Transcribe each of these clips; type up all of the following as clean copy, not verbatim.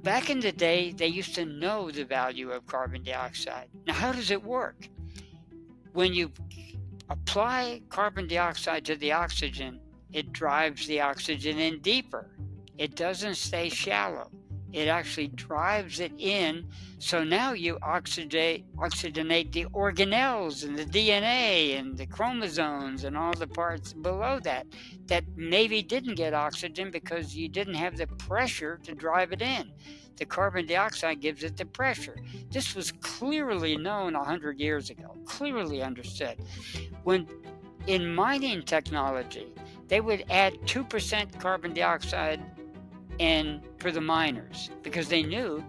back in the day, they used to know the value of carbon dioxide. Now, how does it work? When you apply carbon dioxide to the oxygen, it drives the oxygen in deeper. It doesn't stay shallow. It actually drives it in. So now you oxygenate the organelles and the DNA and the chromosomes and all the parts below that maybe didn't get oxygen because you didn't have the pressure to drive it in. The carbon dioxide gives it the pressure. This was clearly known 100 years ago, clearly understood. When in mining technology, they would add 2% carbon dioxide in for the miners because they knew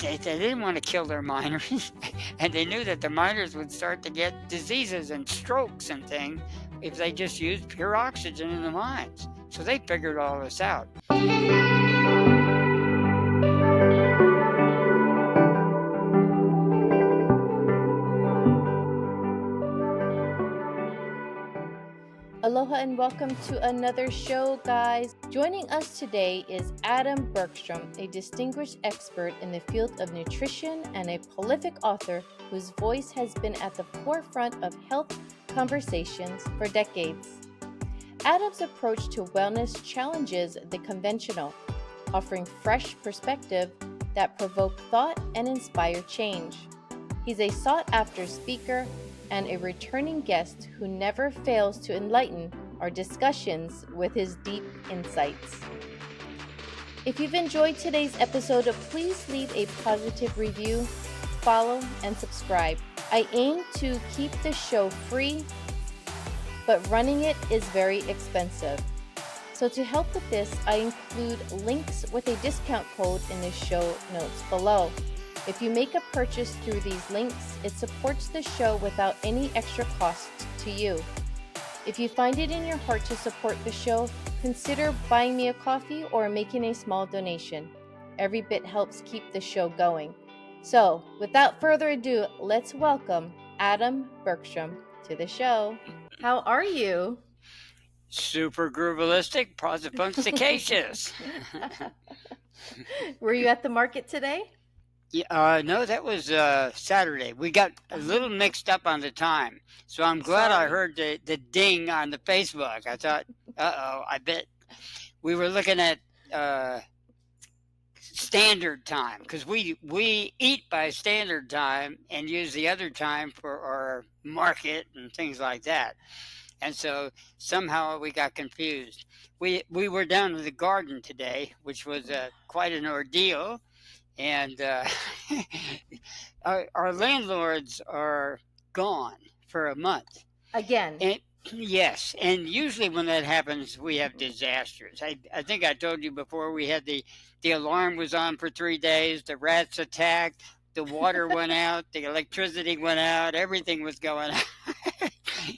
they didn't want to kill their miners and they knew that the miners would start to get diseases and strokes and things if they just used pure oxygen in the mines. So they figured all this out. Aloha and welcome to another show, guys. Joining us today is Adam Bergstrom, a distinguished expert in the field of nutrition and a prolific author whose voice has been at the forefront of health conversations for decades. Adam's approach to wellness challenges the conventional, offering fresh perspective that provoke thought and inspire change. He's a sought-after speaker and a returning guest who never fails to enlighten our discussions with his deep insights. If you've enjoyed today's episode, please leave a positive review, follow, and subscribe. I aim to keep the show free, but running it is very expensive. So to help with this, I include links with a discount code in the show notes below. If you make a purchase through these links, it supports the show without any extra cost to you. If you find it in your heart to support the show, consider buying me a coffee or making a small donation. Every bit helps keep the show going. So, without further ado, let's welcome Adam Bergstrom to the show. How are you? Super groovalistic, posipunsticacious. Were you at the market today? Yeah, no, that was Saturday. We got a little mixed up on the time, so I'm glad I heard the ding on the Facebook. I thought, I bet we were looking at standard time because we eat by standard time and use the other time for our market and things like that. And so somehow we got confused. We were down in the garden today, which was quite an ordeal. And our landlords are gone for a month. Again? Yes. And usually when that happens, we have disasters. I think I told you before, we had the alarm was on for 3 days. The rats attacked. The water went out. The electricity went out. Everything was going out.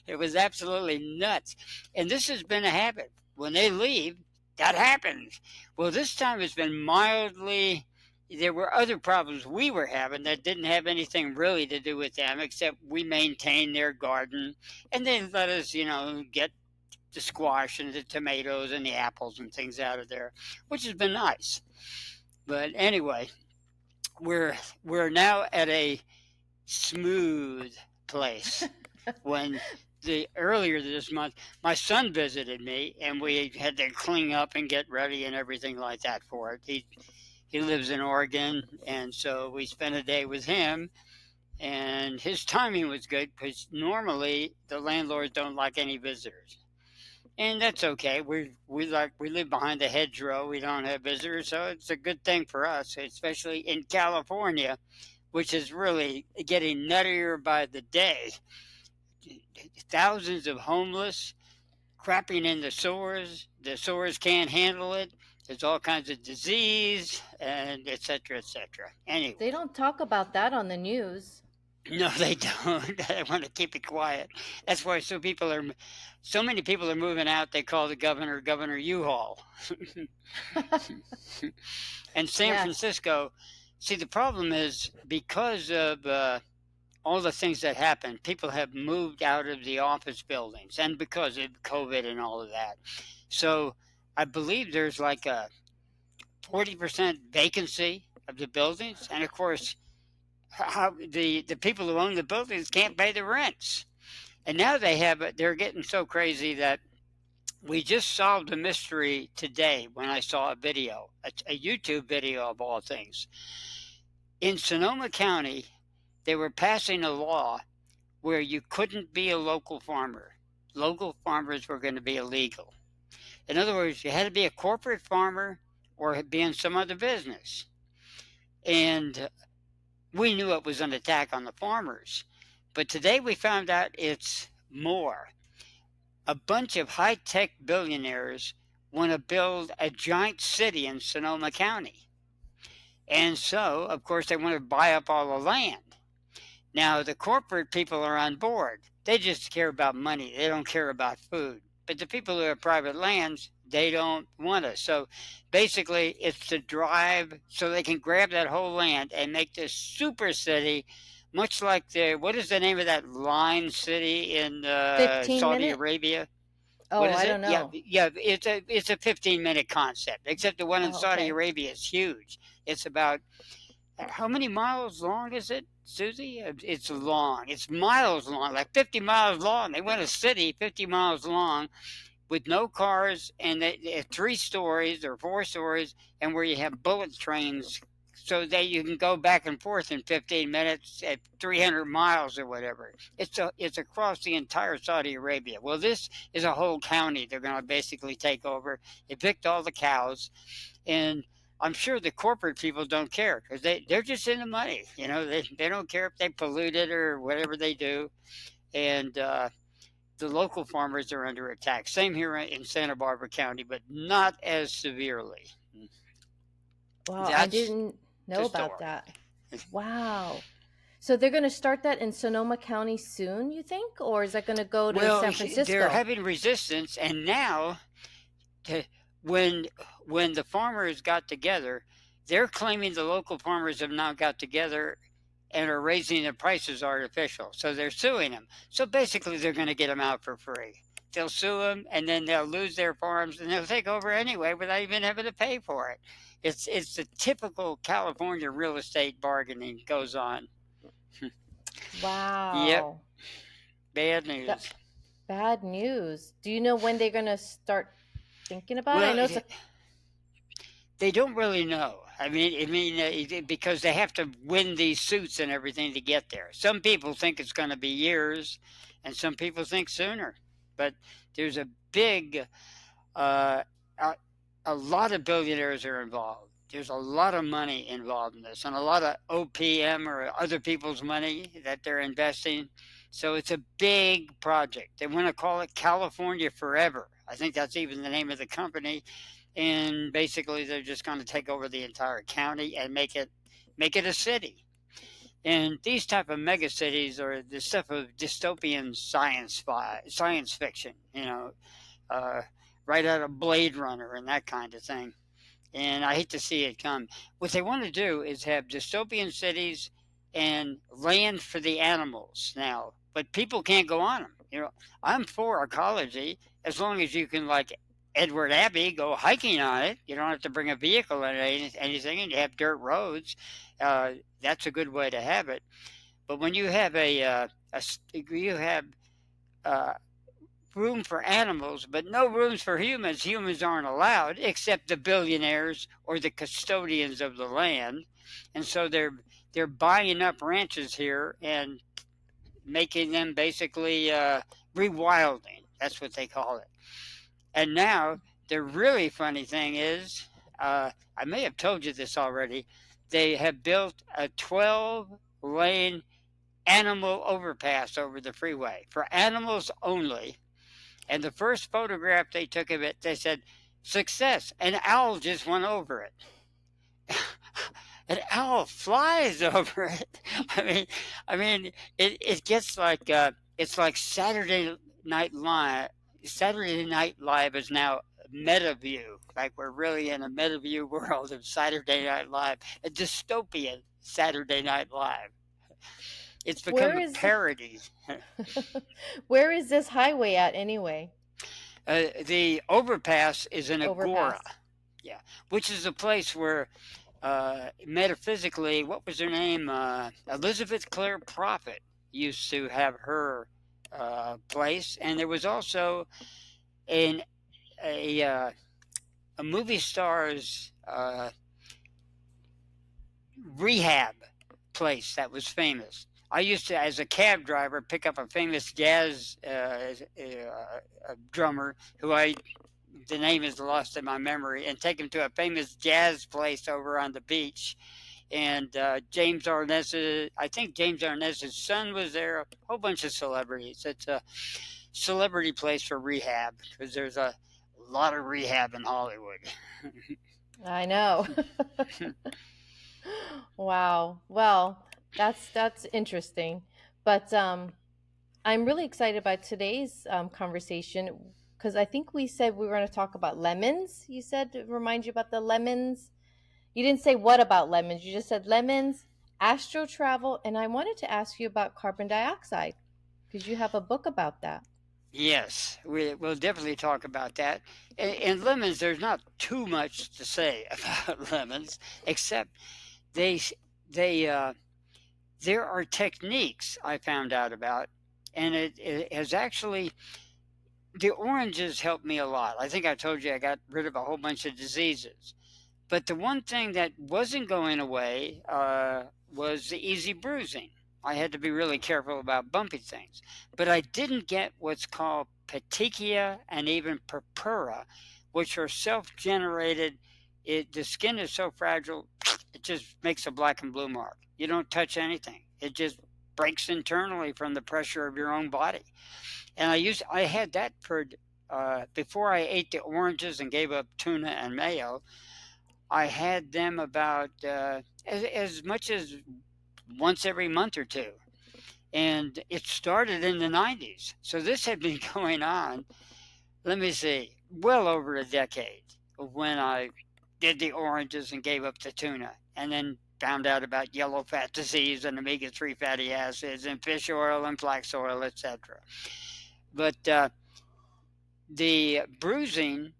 It was absolutely nuts. And this has been a habit. When they leave, that happens. Well, this time it's been mildly... There were other problems we were having that didn't have anything really to do with them, except we maintained their garden, and they let us, get the squash and the tomatoes and the apples and things out of there, which has been nice. But anyway, we're now at a smooth place. When earlier this month, my son visited me, and we had to clean up and get ready and everything like that for it. He lives in Oregon, and so we spent a day with him, and his timing was good because normally the landlords don't like any visitors, and that's okay. We live behind the hedgerow. We don't have visitors, so it's a good thing for us, especially in California, which is really getting nuttier by the day. Thousands of homeless crapping in the sewers. The sewers can't handle it. There's all kinds of disease, and et cetera, et cetera. Anyway. They don't talk about that on the news. No, they don't. They want to keep it quiet. That's why so many people are moving out, they call the Governor U-Haul. And San Francisco, see, the problem is because of all the things that happened, people have moved out of the office buildings, and because of COVID and all of that. So I believe there's like a 40% vacancy of the buildings, and of course, how the people who own the buildings can't pay the rents. And now they're getting so crazy that we just solved a mystery today when I saw a video, a YouTube video of all things. In Sonoma County, they were passing a law where you couldn't be a local farmer. Local farmers were going to be illegal. In other words, you had to be a corporate farmer or be in some other business. And we knew it was an attack on the farmers. But today we found out it's more. A bunch of high-tech billionaires want to build a giant city in Sonoma County. And so, of course, they want to buy up all the land. Now, the corporate people are on board. They just care about money. They don't care about food. But the people who have private lands, they don't want us. So basically, it's to drive so they can grab that whole land and make this super city, much like what is the name of that lime city in 15 Saudi minute? Arabia? Oh, What is I it? don't know. Yeah. It's a 15-minute concept. Except the one in Oh, Saudi okay. Arabia is huge. It's about how many miles long is it, Susie? It's long. It's miles long, like 50 miles long. They went a city 50 miles long with no cars, and they have 3 stories or 4 stories, and where you have bullet trains so that you can go back and forth in 15 minutes at 300 miles or whatever. It's across the entire Saudi Arabia. Well, this is a whole county they're going to basically take over, evict all the cows, and I'm sure the corporate people don't care because they're just in the money. They don't care if they pollute it or whatever they do. And the local farmers are under attack. Same here in Santa Barbara County, but not as severely. Wow, I That's didn't know the about story. that. Wow. So they're going to start that in Sonoma County soon, you think? Or is that going to go to Well, San they're Francisco? having resistance, and now to, when the farmers got together, they're claiming the local farmers have now got together and are raising the prices artificial. So they're suing them. So basically, they're going to get them out for free. They'll sue them, and then they'll lose their farms, and they'll take over anyway without even having to pay for it. It's the typical California real estate bargaining goes on. Yep, Wow. bad That news. bad news. Do you know when they're going to start thinking about it? I Well, know it's they don't really know. Because they have to win these suits and everything to get there. Some people think it's going to be years, and some people think sooner. But there's a big, uh, a lot of billionaires are involved. There's a lot of money involved in this, and a lot of OPM or other people's money that they're investing. So it's a big project. They want to call it California Forever. I think that's even the name of the company. And basically, they're just going to take over the entire county and make it a city. And these type of mega cities are the stuff of dystopian science fiction. Uh, right out of Blade Runner and that kind of thing. And I hate to see it come. What they want to do is have dystopian cities and land for the animals now, but people can't go on them. I'm for ecology as long as you can, like Edward Abbey, go hiking on it. You don't have to bring a vehicle or anything, and you have dirt roads. That's a good way to have it. But when you have you have uh, room for animals, but no rooms for humans. Humans aren't allowed except the billionaires or the custodians of the land, and so they're buying up ranches here and making them basically rewilding. That's what they call it. And now the really funny thing is, I may have told you this already. They have built a 12-lane animal overpass over the freeway for animals only. And the first photograph they took of it, they said, "Success." An owl just went over it. An owl flies over it. It gets like it's like Saturday Night Live. Saturday Night Live is now MetaView. Like we're really in a MetaView world of Saturday Night Live, a dystopian Saturday Night Live. It's become where a is parody. where is this highway at anyway? The overpass is in Agora, Overpass. yeah, which is a place where Metaphysically, what was her name? Elizabeth Clare Prophet used to have her place, and there was also an a a movie star's rehab place that was famous. I used to, as a cab driver, pick up a famous jazz drummer who the name is lost in my memory, and take him to a famous jazz place over on the beach. And I think James Arnezz's son was there, a whole bunch of celebrities. It's a celebrity place for rehab because there's a lot of rehab in Hollywood. I know. Wow. Well, that's interesting. But I'm really excited about today's conversation because I think we said we were going to talk about lemons. You said to remind you about the lemons. You didn't say what about lemons. You just said lemons, astral travel, and I wanted to ask you about carbon dioxide because you have a book about that. Yes, we'll definitely talk about that. And lemons, there's not too much to say about lemons, except they they there are techniques I found out about, and it has actually the oranges helped me a lot. I think I told you I got rid of a whole bunch of diseases. But the one thing that wasn't going away was the easy bruising. I had to be really careful about bumpy things. But I didn't get what's called petechia and even purpura, which are self-generated. The skin is so fragile, it just makes a black and blue mark. You don't touch anything. It just breaks internally from the pressure of your own body. And I had that for before I ate the oranges and gave up tuna and mayo. I had them about as much as once every month or two. And it started in the 90s. So this had been going on, let me see, well over a decade when I did the oranges and gave up the tuna. And then found out about yellow fat disease and omega-3 fatty acids and fish oil and flax oil, etc. But the bruising,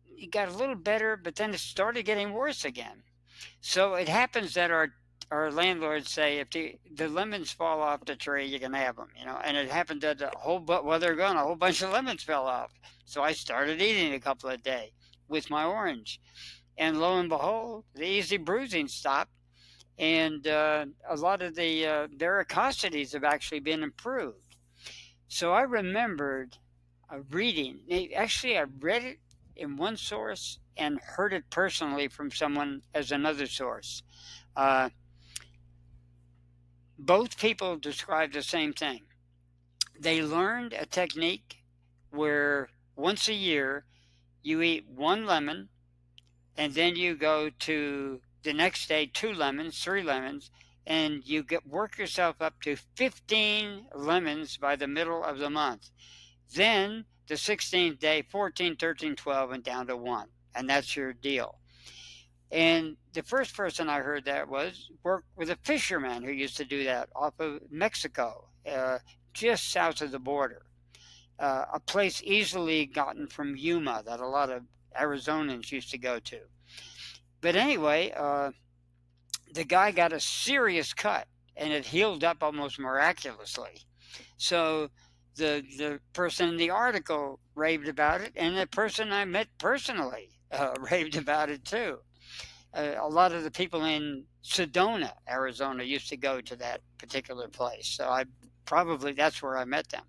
it got a little better, but then it started getting worse again. So it happens that our landlords say if the lemons fall off the tree, you can have them, And it happened that while they're gone, a whole bunch of lemons fell off. So I started eating a couple a day with my orange, and lo and behold, the easy bruising stopped, and a lot of the varicosities have actually been improved. So I remembered reading. Actually, I read it in one source and heard it personally from someone as another source. Uh, both people described the same thing. They learned a technique where once a year you eat one lemon, and then you go to the next day 2 lemons, 3 lemons, and you work yourself up to 15 lemons by the middle of the month. Then the 16th day, 14, 13, 12, and down to 1. And that's your deal. And the first person I heard that worked with a fisherman who used to do that off of Mexico, just south of the border. A place easily gotten from Yuma that a lot of Arizonans used to go to. But anyway, the guy got a serious cut, and it healed up almost miraculously. So the person in the article raved about it, and the person I met personally raved about it too. A lot of the people in Sedona, Arizona, used to go to that particular place. So that's where I met them.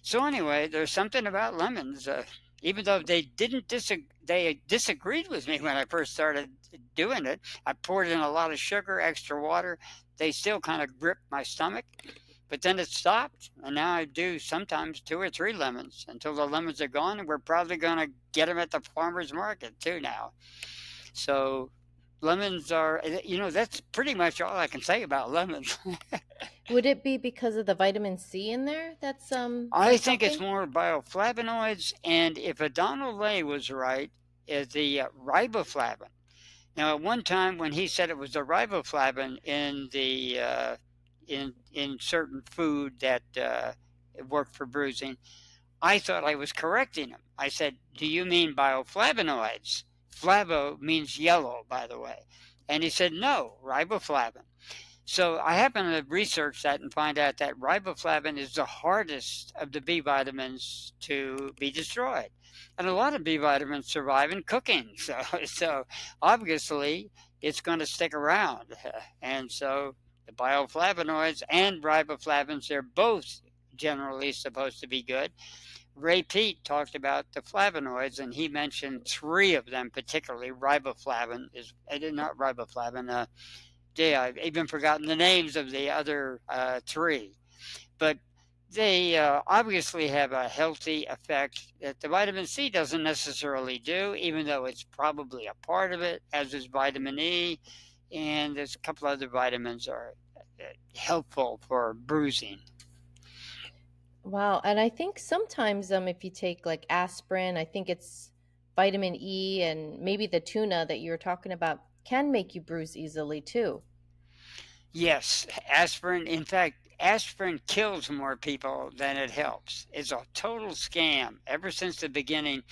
So anyway, there's something about lemons. Even though they disagreed with me when I first started doing it. I poured in a lot of sugar, extra water. They still kind of gripped my stomach. But then it stopped, and now I do sometimes 2 or 3 lemons until the lemons are gone, and we're probably going to get them at the farmer's market too now. So lemons are, that's pretty much all I can say about lemons. Would it be because of the vitamin C in there? I think it's more bioflavonoids, and if Donald Lay was right, the riboflavin. Now, at one time when he said it was the riboflavin in the in certain food that worked for bruising, I thought I was correcting him. I said, "Do you mean bioflavonoids Flavo means yellow, by the way. And he said, no, riboflavin. So I happened to research that and find out that riboflavin is the hardest of the B vitamins to be destroyed. And a lot of B vitamins survive in cooking. So obviously it's going to stick around. And so the bioflavonoids and riboflavins, they're both generally supposed to be good. Ray Peat talked about the flavonoids, and he mentioned three of them particularly. Riboflavin is not riboflavin. I've even forgotten the names of the other three, but they obviously have a healthy effect that the vitamin C doesn't necessarily do, even though it's probably a part of it, as is vitamin E, and there's a couple other vitamins are helpful for bruising. Wow. And I think sometimes if you take like aspirin, I think it's vitamin E and maybe the tuna that you were talking about can make you bruise easily too. Yes, aspirin. In fact, aspirin kills more people than it helps. It's a total scam ever since the beginning.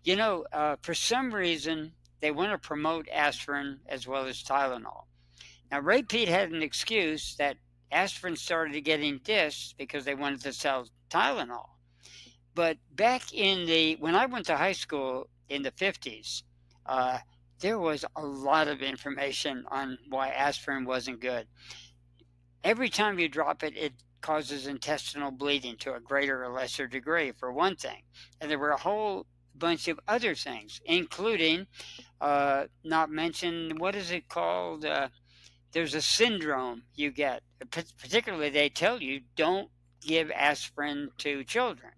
For some reason, they want to promote aspirin as well as Tylenol. Now, Ray Peat had an excuse that aspirin started getting dissed because they wanted to sell Tylenol. But back when I went to high school in the 50s, there was a lot of information on why aspirin wasn't good. Every time you drop it, it causes intestinal bleeding to a greater or lesser degree, for one thing. And there were a whole bunch of other things, including, not mentioned, what is it called? There's a syndrome you get. Particularly, they tell you don't give aspirin to children.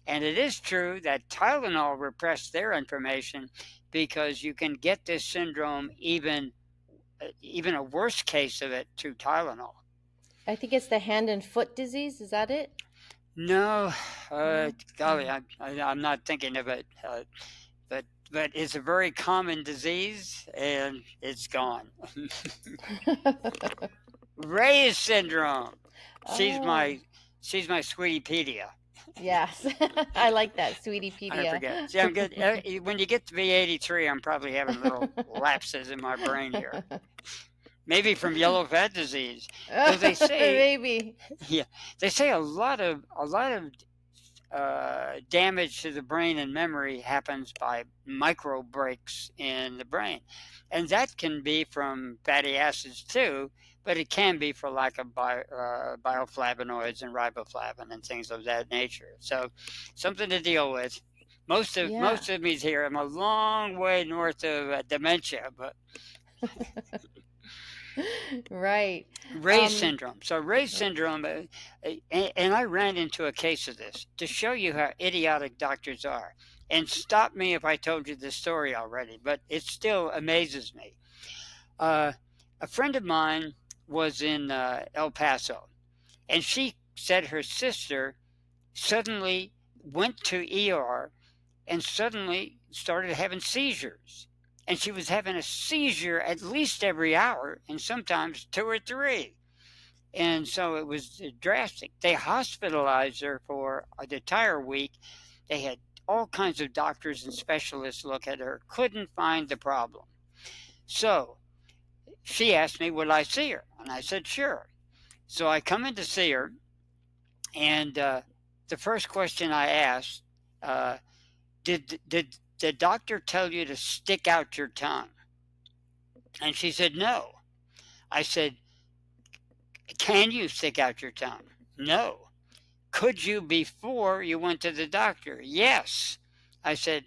And it is true that Tylenol repressed their information because you can get this syndrome, even a worse case of it, through Tylenol. I think it's the hand and foot disease. Is that it? No, No? golly, I'm not thinking of it. But it's a very common disease, and it's gone. Ray's syndrome. She's Oh, my sweetiepedia. yes. I like that, I Sweetiepedia. forget. See, I'm good. When you get to be 83, I'm probably having little lapses in my brain here. Maybe from yellow fat disease. Though they say, Maybe. yeah, they say a lot of damage to the brain and memory happens by micro breaks in the brain, and that can be from fatty acids too. But it can be for lack of bioflavonoids and riboflavin and things of that nature. So, something to deal with. Most Yeah. of me's here. I'm a long way north of dementia, but Right. Ray's syndrome. So Ray's syndrome, and I ran into a case of this to show you how idiotic doctors are. And stop me if I told you this story already, but it still amazes me. A friend of mine was in El Paso, and she said her sister suddenly went to ER and suddenly started having seizures. And she was having a seizure at least every hour, and sometimes two or three. And so it was drastic. They hospitalized her for an entire week. They had all kinds of doctors and specialists look at her, couldn't find the problem. So she asked me, would I see her? And I said, sure. So I come in to see her, and the first question I asked, did the doctor tell you to stick out your tongue? And she said, no. I said, can you stick out your tongue? No. Could you before you went to the doctor? Yes. I said,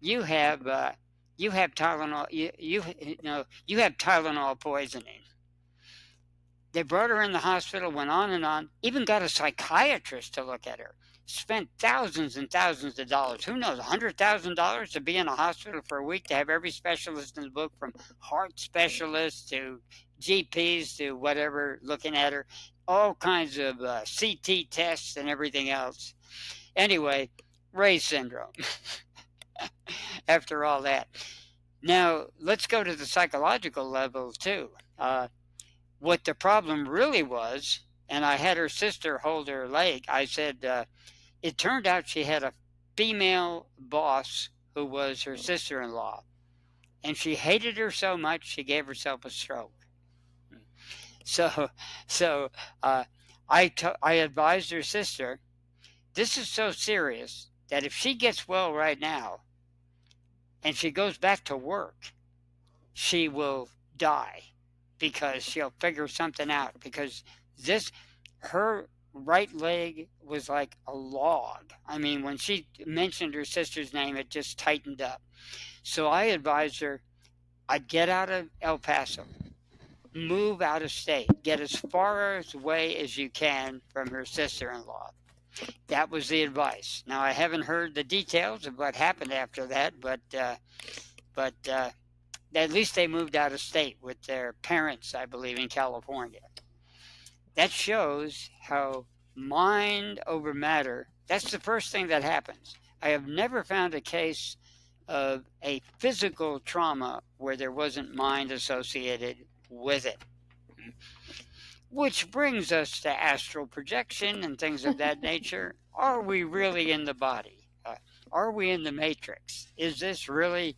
you have Tylenol. You have Tylenol poisoning. They brought her in the hospital, went on, even got a psychiatrist to look at her. Spent thousands and thousands of dollars. Who knows, $100,000 to be in a hospital for a week, to have every specialist in the book, from heart specialists to GPs to whatever, looking at her. All kinds of CT tests and everything else. Anyway, Ray's syndrome. After all that. Now, let's go to the psychological level too. What the problem really was, and I had her sister hold her leg, I said, it turned out she had a female boss who was her sister-in-law. and she hated her so much she gave herself a stroke. So, so I advised her sister, this is so serious that if she gets well right now and she goes back to work, she will die because she'll figure something out. Because her right leg was like a log. I mean, when she mentioned her sister's name, it just tightened up. So I advised her, I'd get out of El Paso, move out of state, get as far away as you can from her sister-in-law. That was the advice. Now, I haven't heard the details of what happened after that, but at least they moved out of state with their parents, I believe, in California. That shows how mind over matter, that's the first thing that happens. I have never found a case of a physical trauma where there wasn't mind associated with it. Which brings us to astral projection and things of that nature. Are we really in the body? Are we in the matrix? Is this really,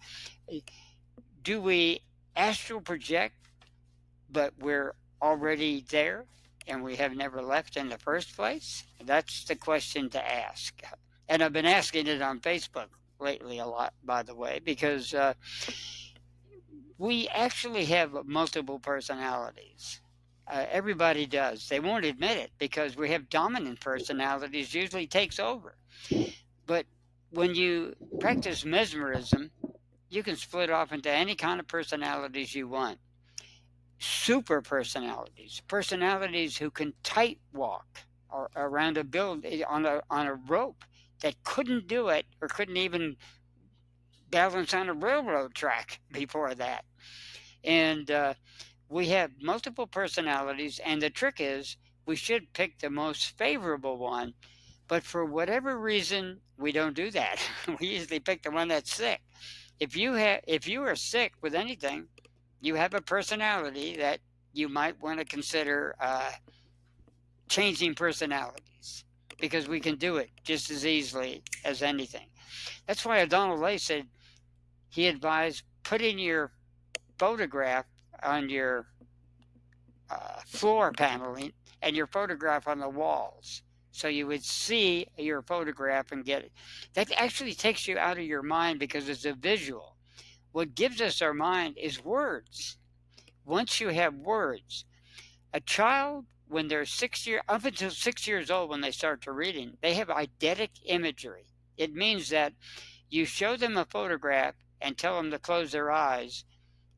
do we astral project, but we're already there and we have never left in the first place? That's the question to ask. And I've been asking it on Facebook lately a lot, by the way, because we actually have multiple personalities. Everybody does. They won't admit it because we have dominant personalities, usually takes over. But when you practice mesmerism, you can split off into any kind of personalities you want. Super personalities, personalities who can tight walk or around a building on a rope that couldn't do it or couldn't even balance on a railroad track before that. And we have multiple personalities, and the trick is we should pick the most favorable one, but for whatever reason we don't do that. We usually pick the one that's sick. If you are sick with anything, you have a personality that you might want to consider changing personalities, because we can do it just as easily as anything. That's why Donald Lay said he advised putting your photograph on your floor paneling and your photograph on the walls, so you would see your photograph and get it. That actually takes you out of your mind because it's a visual. What gives us our mind is words. Once you have words, a child, when they're up until 6 years old, when they start to reading, they have eidetic imagery. It means that you show them a photograph and tell them to close their eyes,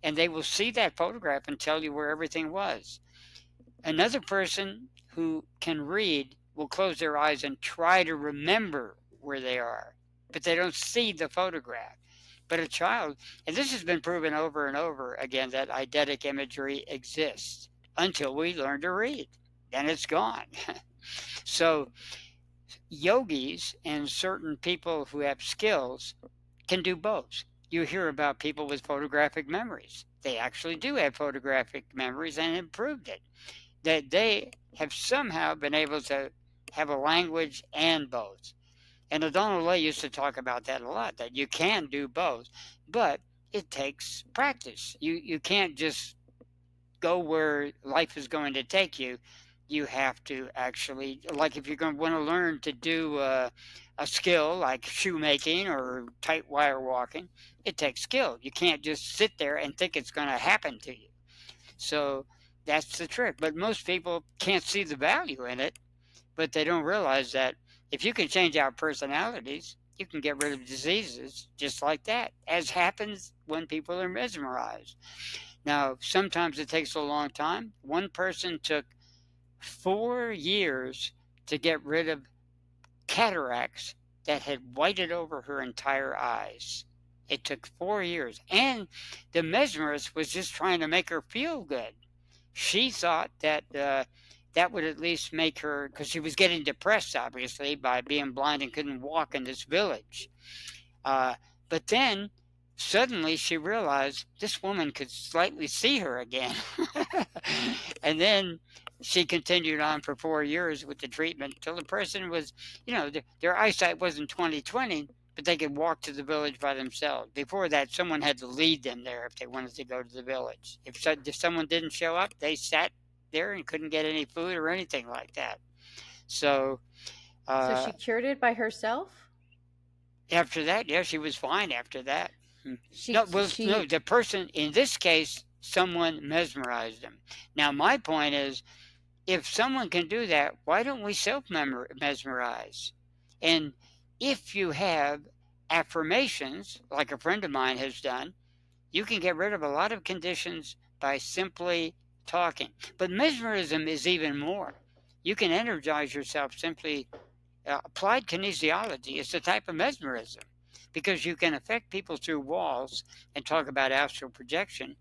and they will see that photograph and tell you where everything was. Another person who can read will close their eyes and try to remember where they are, but they don't see the photograph. But a child, and this has been proven over and over again, that eidetic imagery exists until we learn to read. Then it's gone. So yogis and certain people who have skills can do both. You hear about people with photographic memories. They actually do have photographic memories and improved it. That they have somehow been able to have a language and both. And Donald Lay used to talk about that a lot, that you can do both, but it takes practice. You can't just go where life is going to take you. You have to actually, like if you're going to want to learn to do a skill like shoemaking or tight wire walking, it takes skill. You can't just sit there and think it's going to happen to you. So that's the trick. But most people can't see the value in it, but they don't realize that if you can change out personalities, you can get rid of diseases just like that, as happens when people are mesmerized. Now, sometimes it takes a long time. One person took 4 years to get rid of cataracts that had whited over her entire eyes. It took 4 years. And the mesmerist was just trying to make her feel good. She thought that that would at least make her, because she was getting depressed, obviously, by being blind and couldn't walk in this village. But then suddenly she realized this woman could slightly see her again. And then she continued on for 4 years with the treatment till the person was, their eyesight wasn't 20/20, but they could walk to the village by themselves. Before that, someone had to lead them there if they wanted to go to the village. If someone didn't show up, they sat there and couldn't get any food or anything like that. So So she cured it by herself? after that, yeah, she was fine after that. She No, well, no, she the person, in this case, someone mesmerized them. Now, my point is, if someone can do that, why don't we mesmerize? And if you have affirmations, like a friend of mine has done, you can get rid of a lot of conditions by simply talking. But mesmerism is even more. You can energize yourself simply. Applied kinesiology is a type of mesmerism because you can affect people through walls and talk about astral projection.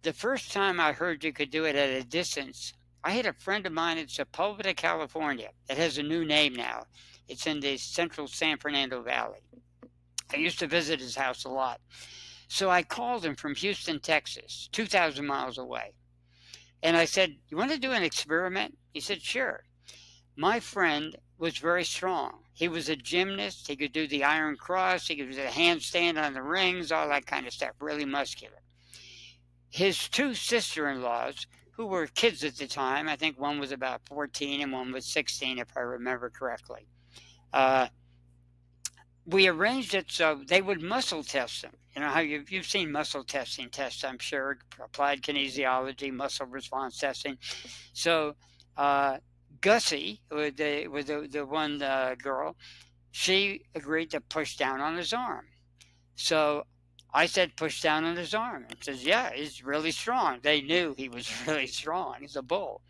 The first time I heard you could do it at a distance, I had a friend of mine in Sepulveda, California. It has a new name now. It's in the central San Fernando Valley. I used to visit his house a lot. So I called him from Houston, Texas, 2,000 miles away. And I said, "You want to do an experiment?" He said, "Sure." My friend was very strong. He was a gymnast. He could do the Iron Cross. He could do the handstand on the rings, all that kind of stuff, really muscular. His two sister-in-laws, who were kids at the time, I think one was about 14 and one was 16, if I remember correctly. We arranged it so they would muscle test them. You know how you've seen muscle testing tests, I'm sure, applied kinesiology, muscle response testing. So Gussie, the one girl, she agreed to push down on his arm. So I said, push down on his arm. And says, yeah, he's really strong. They knew he was really strong. He's a bull.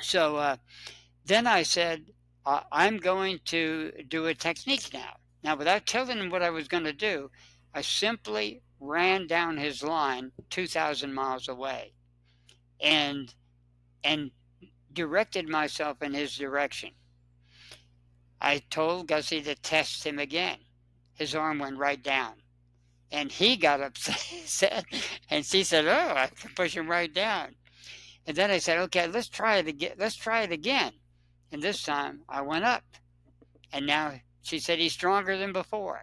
So then I said, I'm going to do a technique now. Now, without telling him what I was going to do, I simply ran down his line 2,000 miles away and directed myself in his direction. I told Gussie to test him again. His arm went right down. And he got upset. And she said, oh, I can push him right down. And then I said, okay, let's try it again. And this time I went up. And now she said he's stronger than before.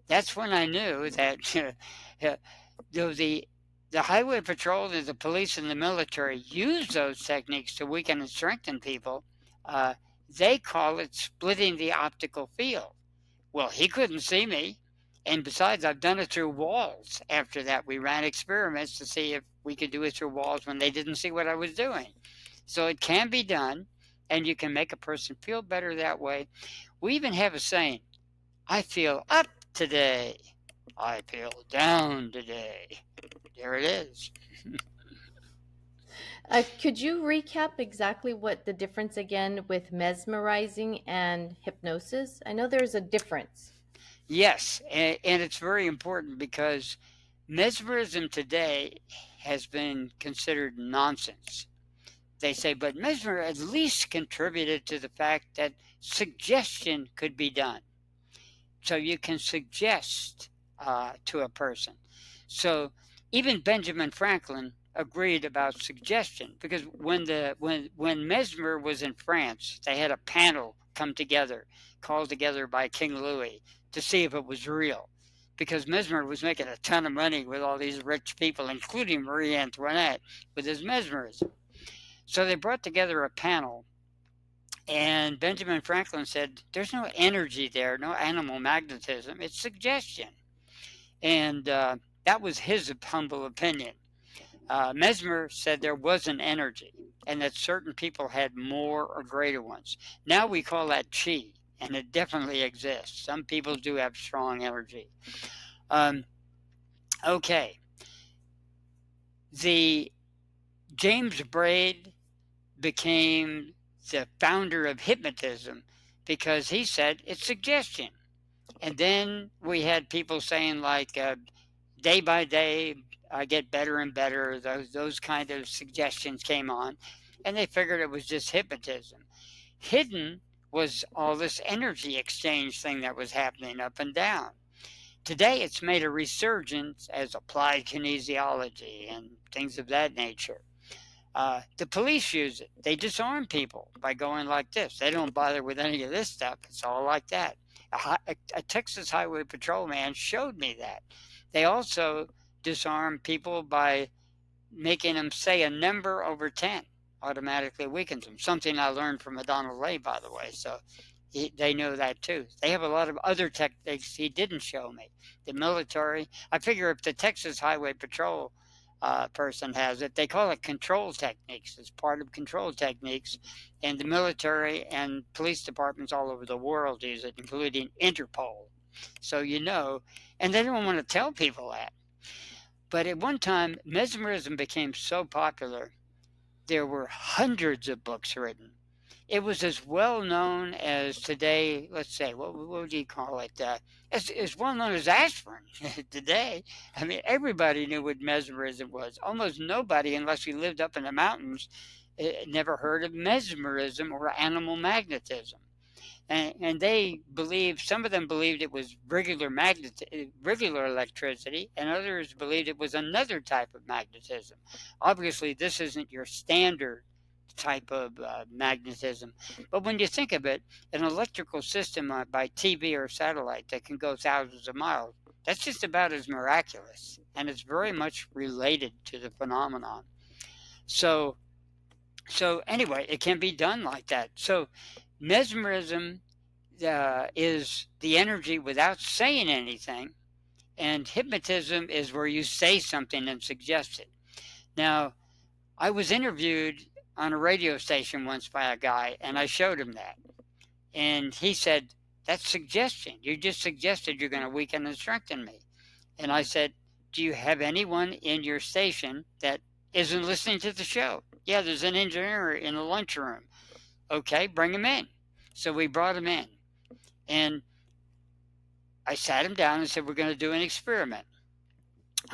That's when I knew that the highway patrol and the police and the military use those techniques to weaken and strengthen people. They call it splitting the optical field. Well, he couldn't see me. And besides, I've done it through walls. After that, we ran experiments to see if we could do it through walls when they didn't see what I was doing. So it can be done, and you can make a person feel better that way. We even have a saying, I feel up today. I feel down today. There it is. Could you recap exactly what the difference again with mesmerizing and hypnosis? I know there's a difference. Yes, and it's very important because mesmerism today has been considered nonsense. They say, but Mesmer at least contributed to the fact that suggestion could be done. So you can suggest to a person. So even Benjamin Franklin agreed about suggestion because when Mesmer was in France, they had a panel come together, called together by King Louis to see if it was real. Because Mesmer was making a ton of money with all these rich people, including Marie Antoinette, with his mesmerism. So they brought together a panel, and Benjamin Franklin said, there's no energy there, no animal magnetism, it's suggestion. And that was his humble opinion. Mesmer said there was an energy, and that certain people had more or greater ones. Now we call that chi, and it definitely exists. Some people do have strong energy. Okay. The James Braid became the founder of hypnotism because he said it's suggestion. And then we had people saying like day by day I get better and better. Those kind of suggestions came on, and they figured it was just hypnotism. Hidden was all this energy exchange thing that was happening up and down. Today it's made a resurgence as applied kinesiology and things of that nature. The police use it. They disarm people by going like this. They don't bother with any of this stuff. It's all like that. A Texas Highway Patrol man showed me that. They also disarm people by making them say a number over 10 automatically weakens them. Something I learned from Donald Lay, by the way. So they know that too. They have a lot of other techniques he didn't show me. The military, I figure if the Texas Highway Patrol person has it, they call it control techniques. It's part of control techniques. And the military and police departments all over the world use it, including Interpol. So you know, and they don't want to tell people that. But at one time, mesmerism became so popular, there were hundreds of books written. It was as well known as today, let's say, what would you call it? As well known as aspirin today. I mean, everybody knew what mesmerism was. Almost nobody, unless you lived up in the mountains, never heard of mesmerism or animal magnetism. And they believed, some of them believed it was regular electricity, and others believed it was another type of magnetism. Obviously, this isn't your standard type of magnetism, but when you think of it, an electrical system by TV or satellite that can go thousands of miles, that's just about as miraculous, and it's very much related to the phenomenon. So, so anyway, it can be done like that. So mesmerism is the energy without saying anything, and hypnotism is where you say something and suggest it. Now, I was interviewed on a radio station once by a guy, and I showed him that. And he said, "That's suggestion. You just suggested you're going to weaken and strengthen me." And I said, "Do you have anyone in your station that isn't listening to the show?" "Yeah, there's an engineer in the lunchroom." "Okay, bring him in." So we brought him in. And I sat him down and said, "We're going to do an experiment.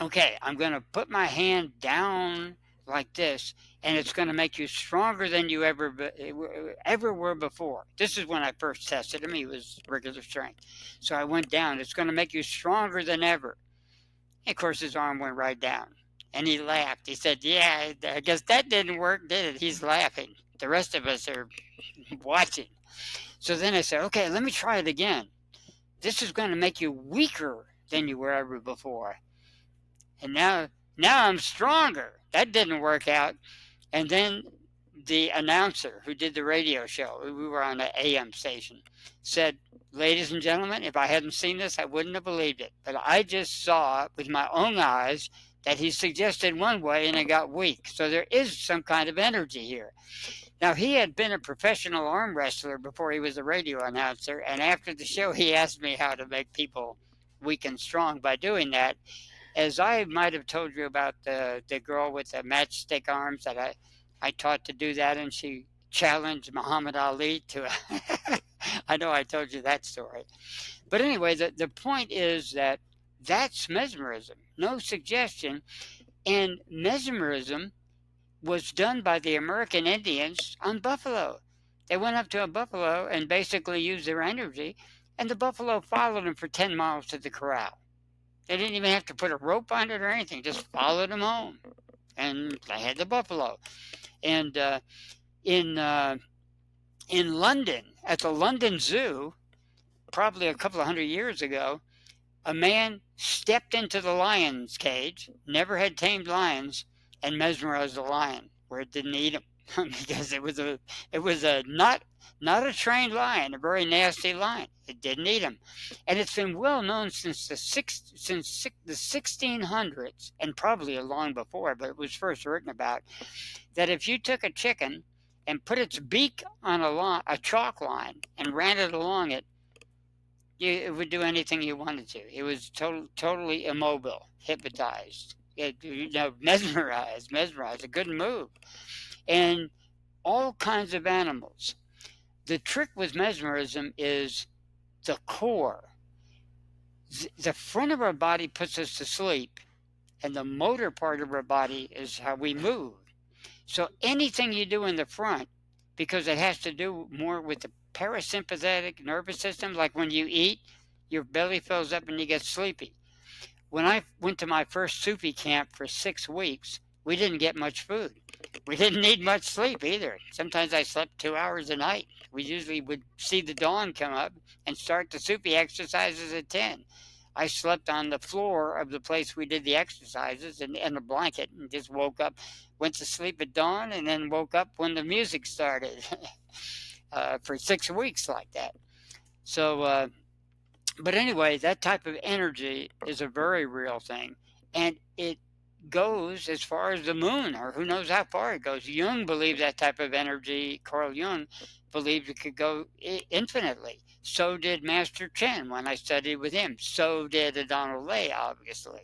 Okay, I'm going to put my hand down like this, and it's going to make you stronger than you ever were before." This is when I first tested him. He was regular strength. So I went down. "It's going to make you stronger than ever." And of course, his arm went right down. And he laughed. He said, "Yeah, I guess that didn't work, did it?" He's laughing. The rest of us are watching. So then I said, "Okay, let me try it again. This is going to make you weaker than you were ever before." And now I'm stronger. That didn't work out. And then the announcer who did the radio show, we were on an AM station, said, "Ladies and gentlemen, if I hadn't seen this, I wouldn't have believed it. But I just saw with my own eyes that he suggested one way and it got weak. So there is some kind of energy here." Now, he had been a professional arm wrestler before he was a radio announcer, and after the show, he asked me how to make people weak and strong by doing that. As I might have told you about the girl with the matchstick arms that I taught to do that, and she challenged Muhammad Ali to I know I told you that story. But anyway, the point is that that's mesmerism, no suggestion. And mesmerism was done by the American Indians on buffalo. They went up to a buffalo and basically used their energy, and the buffalo followed them for 10 miles to the corral. They didn't even have to put a rope on it or anything, just followed them home. And they had the buffalo. And in London, at the London Zoo, probably a couple of hundred years ago, a man stepped into the lion's cage, never had tamed lions, and mesmerized a lion where it didn't eat him because it was a not a trained lion, a very nasty lion. It didn't eat him, and it's been well known since the 1600s, and probably long before, but it was first written about, that if you took a chicken and put its beak on a chalk line and ran it along it, it would do anything you wanted to. It was totally immobile, hypnotized, mesmerized, a good move. And all kinds of animals. The trick with mesmerism is the core. The front of our body puts us to sleep, and the motor part of our body is how we move. So anything you do in the front, because it has to do more with the parasympathetic nervous system, like when you eat, your belly fills up and you get sleepy. When I went to my first Sufi camp for 6 weeks, we didn't get much food. We didn't need much sleep either. Sometimes I slept 2 hours a night. We usually would see the dawn come up and start the soupy exercises at 10. I slept on the floor of the place we did the exercises in a blanket and just woke up, went to sleep at dawn, and then woke up when the music started for 6 weeks like that. So, but anyway, that type of energy is a very real thing. And it goes as far as the moon, or who knows how far it goes. Jung believed that type of energy, Carl Jung believed it could go infinitely. So did Master Chen when I studied with him. So did Adonal Lay, obviously.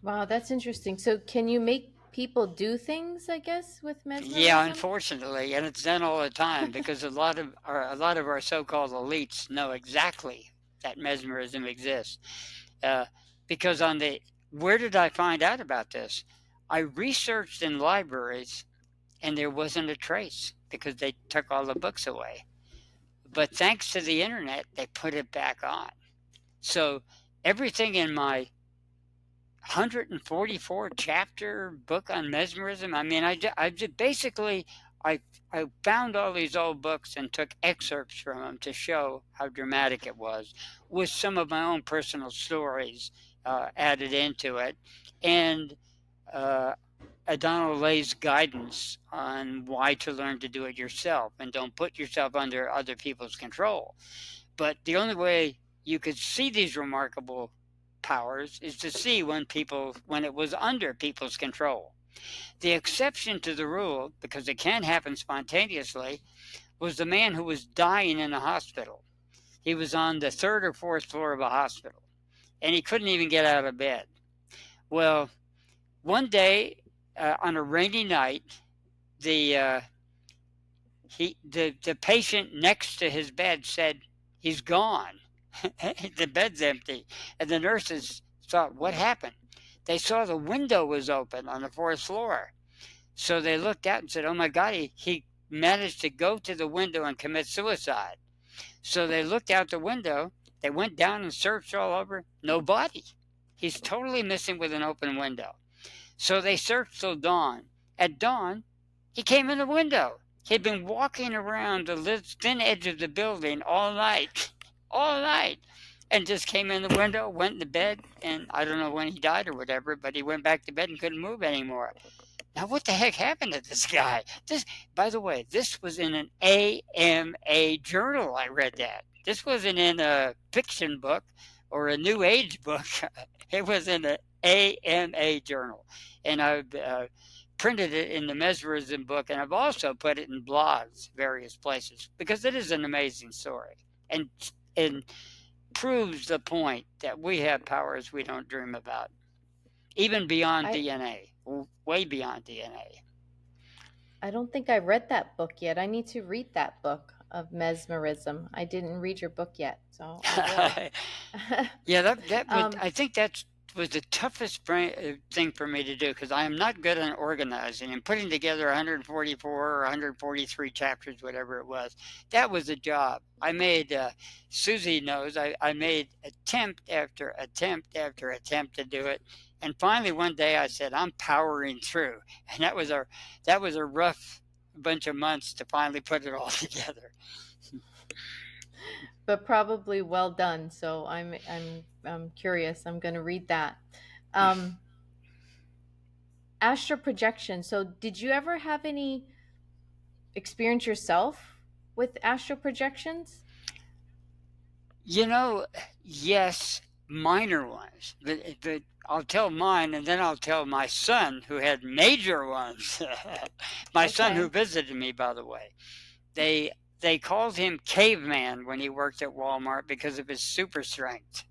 Wow, that's interesting. So can you make people do things, I guess, with Yeah, mesmerism? unfortunately, and it's done all the time because a lot of our so-called elites know exactly that mesmerism exists. Uh, because on the where did I find out about this? I researched in libraries and there wasn't a trace because they took all the books away. But thanks to the internet, they put it back on. So everything in my 144 chapter book on mesmerism, I mean, I just basically I found all these old books and took excerpts from them to show how dramatic it was, with some of my own personal stories added into it, and uh, Adonal Lay's guidance on why to learn to do it yourself and don't put yourself under other people's control. But the only way you could see these remarkable powers is to see when it was under people's control. The exception to the rule, because it can happen spontaneously, was the man who was dying in a hospital. He was on the third or fourth floor of a hospital, and he couldn't even get out of bed. Well, one day on a rainy night, the the patient next to his bed said, "He's gone. The bed's empty." And the nurses thought, "What happened?" They saw the window was open on the fourth floor. So they looked out and said, "Oh my God, he managed to go to the window and commit suicide." So they looked out the window. They went down and searched all over. No body. He's totally missing with an open window. So they searched till dawn. At dawn, he came in the window. He'd been walking around the thin edge of the building all night, and just came in the window, went to bed, and I don't know when he died or whatever, but he went back to bed and couldn't move anymore. Now, what the heck happened to this guy? By the way, this was in an AMA journal. I read that. This wasn't in a fiction book or a New Age book. It was in an AMA journal, and I've printed it in the Mesmerism book, and I've also put it in blogs, various places, because it is an amazing story, and proves the point that we have powers we don't dream about, even beyond I DNA, way beyond DNA. I don't think I read that book yet. I need to read that book of mesmerism. I didn't read your book yet, so I will. Yeah, that would um, I think that was the toughest thing for me to do because I am not good on organizing and putting together 144 or 143 chapters, whatever it was. That was a job. I made Susie knows I made attempt after attempt after attempt to do it, and finally one day I said I'm powering through, and that was a rough bunch of months to finally put it all together. but probably well done. So I'm curious. I'm going to read that. Um, Astral projection. So did you ever have any experience yourself with astral projections? Yes, minor ones. But I'll tell mine, and then I'll tell my son who had major ones. My son who Okay. visited me, by the way. They they called him caveman when he worked at Walmart because of his super strength.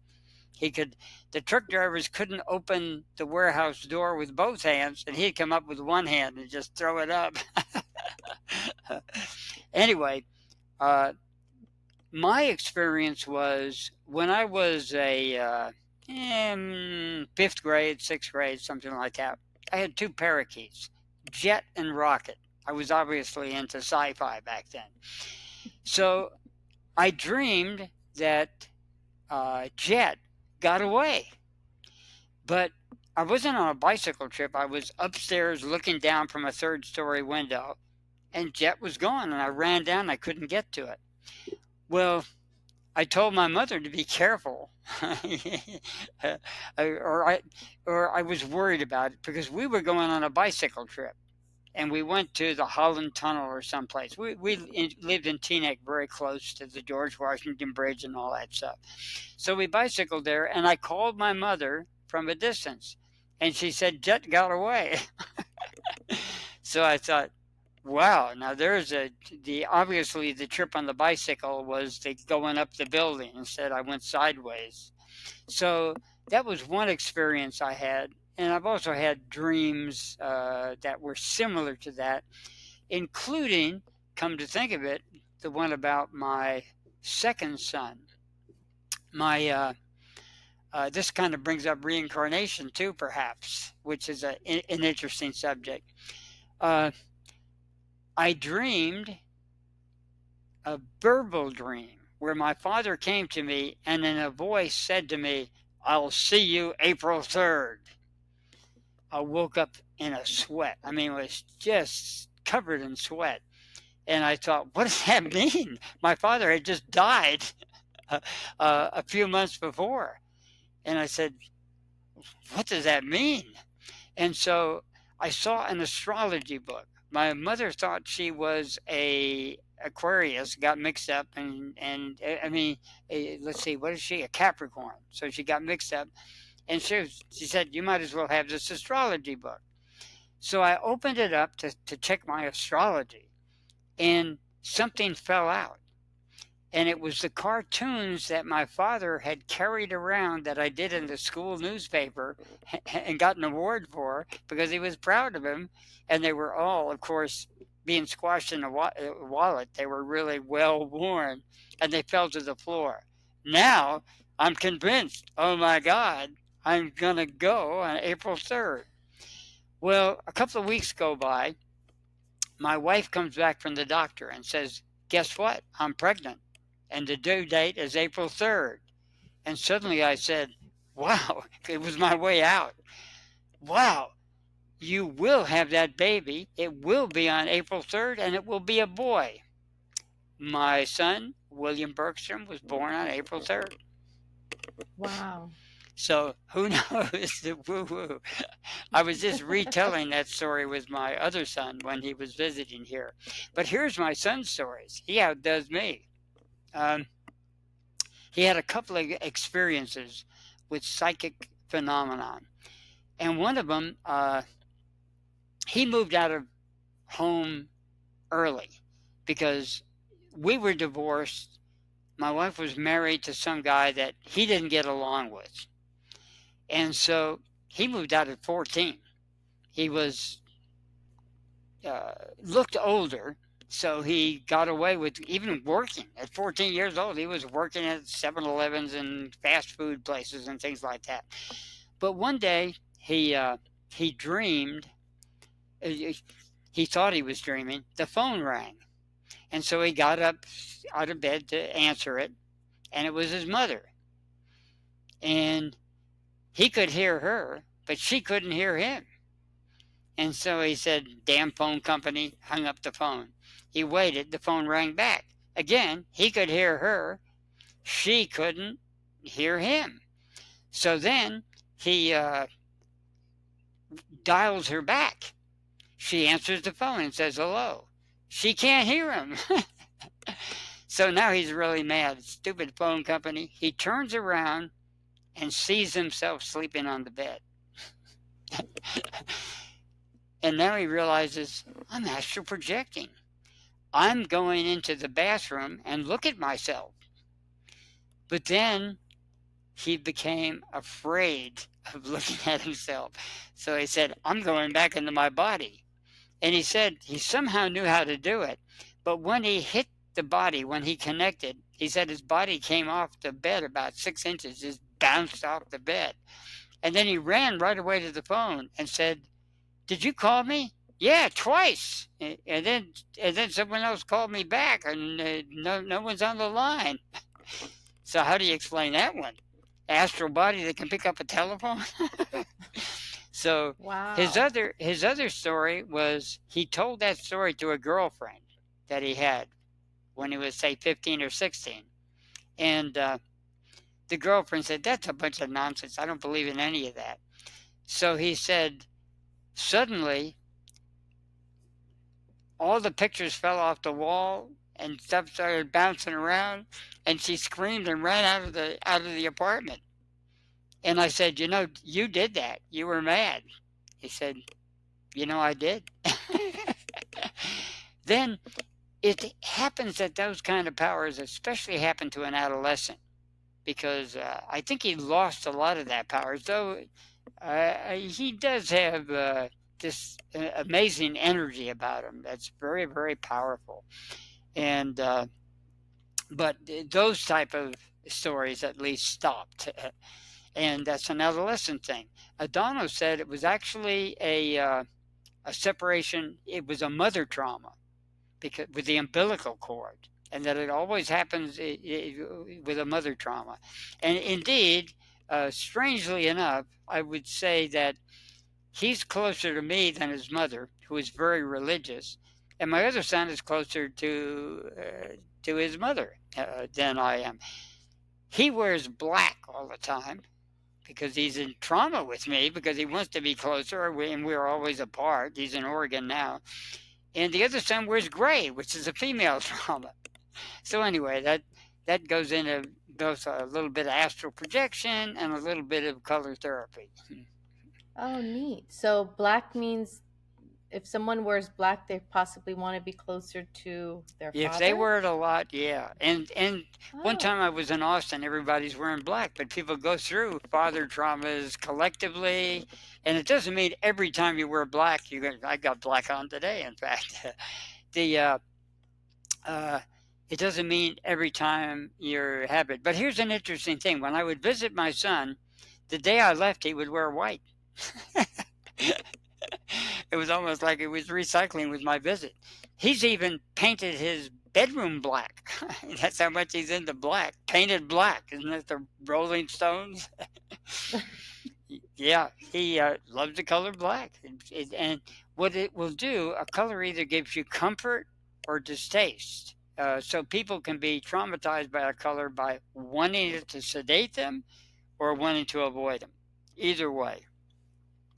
He could the truck drivers couldn't open the warehouse door with both hands, and he'd come up with one hand and just throw it up. Anyway, uh, my experience was when I was in fifth grade, sixth grade, something like that. I had two parakeets, Jet and Rocket. I was obviously into sci-fi back then, so I dreamed that Jet got away, but I wasn't on a bicycle trip. I was upstairs looking down from a third-story window, and jet was going, and I ran down. I couldn't get to it. Well, I told my mother to be careful, Uh, or I or I was worried about it because we were going on a bicycle trip, and we went to the Holland Tunnel or someplace. Lived in Teaneck, very close to the George Washington Bridge and all that stuff. So we bicycled there, and I called my mother from a distance, and she said jet got away. So I thought, wow, now there's obviously the trip on the bicycle was the going up the building. Instead, I went sideways. So that was one experience I had. And I've also had dreams that were similar to that, including, come to think of it, the one about my second son. This kind of brings up reincarnation too, perhaps, which is an interesting subject. I dreamed a verbal dream where my father came to me and in a voice said to me, "I'll see you April 3rd." I woke up in a sweat. I mean, it was just covered in sweat. And I thought, what does that mean? My father had just died a few months before. And I said, what does that mean? And so I saw an astrology book. My mother thought she was a Aquarius, got mixed up, and I mean, let's see, what is she? A Capricorn. So she got mixed up, and she said, you might as well have this astrology book. So I opened it up to check my astrology, and something fell out. And it was the cartoons that my father had carried around that I did in the school newspaper and got an award for because he was proud of them. And they were all, of course, being squashed in a wallet. They were really well worn, and they fell to the floor. Now I'm convinced, oh my God, I'm going to go on April 3rd. Well, a couple of weeks go by. My wife comes back from the doctor and says, guess what? I'm pregnant. And the due date is April 3rd. And suddenly I said, wow, it was my way out. Wow, you will have that baby. It will be on April 3rd, and it will be a boy. My son, William Bergstrom, was born on April 3rd. Wow. So who knows the woo-woo. I was just retelling that story with my other son when he was visiting here. But here's my son's stories. He outdoes me. He had a couple of experiences with psychic phenomenon. And one of them, he moved out of home early because we were divorced. My wife was married to some guy that he didn't get along with. And so he moved out at 14. He was, looked older. So he got away with even working at 14 years old. He was working at 7-Elevens and fast food places and things like that. But one day he dreamed. He thought he was dreaming. The phone rang, and so he got up out of bed to answer it, and it was his mother. And he could hear her, but she couldn't hear him. And so he said, "Damn phone company," hung up the phone. He waited, the phone rang back. Again, he could hear her, she couldn't hear him. So then he dials her back. She answers the phone and says hello. She can't hear him. So now he's really mad. Stupid phone company. He turns around and sees himself sleeping on the bed. And now he realizes, I'm astral projecting. I'm going into the bathroom and look at myself. But then he became afraid of looking at himself. So he said, I'm going back into my body. And he said he somehow knew how to do it. But when he hit the body, when he connected, he said his body came off the bed about 6 inches, just bounced off the bed. And then he ran right away to the phone and said, did you call me? Yeah, twice. And then someone else called me back, and no one's on the line. So how do you explain that one? Astral body that can pick up a telephone? So Wow. his other story was he told that story to a girlfriend that he had when he was say 15 or 16, and the girlfriend said, "That's a bunch of nonsense. I don't believe in any of that." So he said, suddenly all the pictures fell off the wall and stuff started bouncing around, and she screamed and ran out of the apartment. And I said, "You know, you did that. You were mad." He said, "You know, I did." Then it happens that those kind of powers especially happen to an adolescent, because I think he lost a lot of that power. So he does have this amazing energy about him that's very, very powerful. And but those type of stories at least stopped, and that's an adolescent thing. Adano said it was actually a separation. It was a mother trauma because with the umbilical cord, and that it always happens with a mother trauma. And indeed, strangely enough, I would say that he's closer to me than his mother, who is very religious, and my other son is closer to his mother than I am. He wears black all the time because he's in trauma with me because he wants to be closer, and we're always apart. He's in Oregon now, and the other son wears gray, which is a female trauma. So anyway, that goes into both a little bit of astral projection and a little bit of color therapy. Oh, neat. So black means if someone wears black, they possibly want to be closer to their If they father? wear it a lot, yeah. And one Oh. time I was in Austin, everybody's wearing black, but people go through father traumas collectively, and it doesn't mean every time you wear black, you got. I got black on today, in fact. the uh, it doesn't mean every time you're habit. But here's an interesting thing: when I would visit my son, the day I left, he would wear white. It was almost like it was recycling with my visit. He's even painted his bedroom black. That's how much he's into black. Painted black. Isn't that the Rolling Stones? Yeah, he loves the color black. And what it will do, a color either gives you comfort or distaste. So people can be traumatized by a color by wanting it to sedate them or wanting to avoid them. Either way.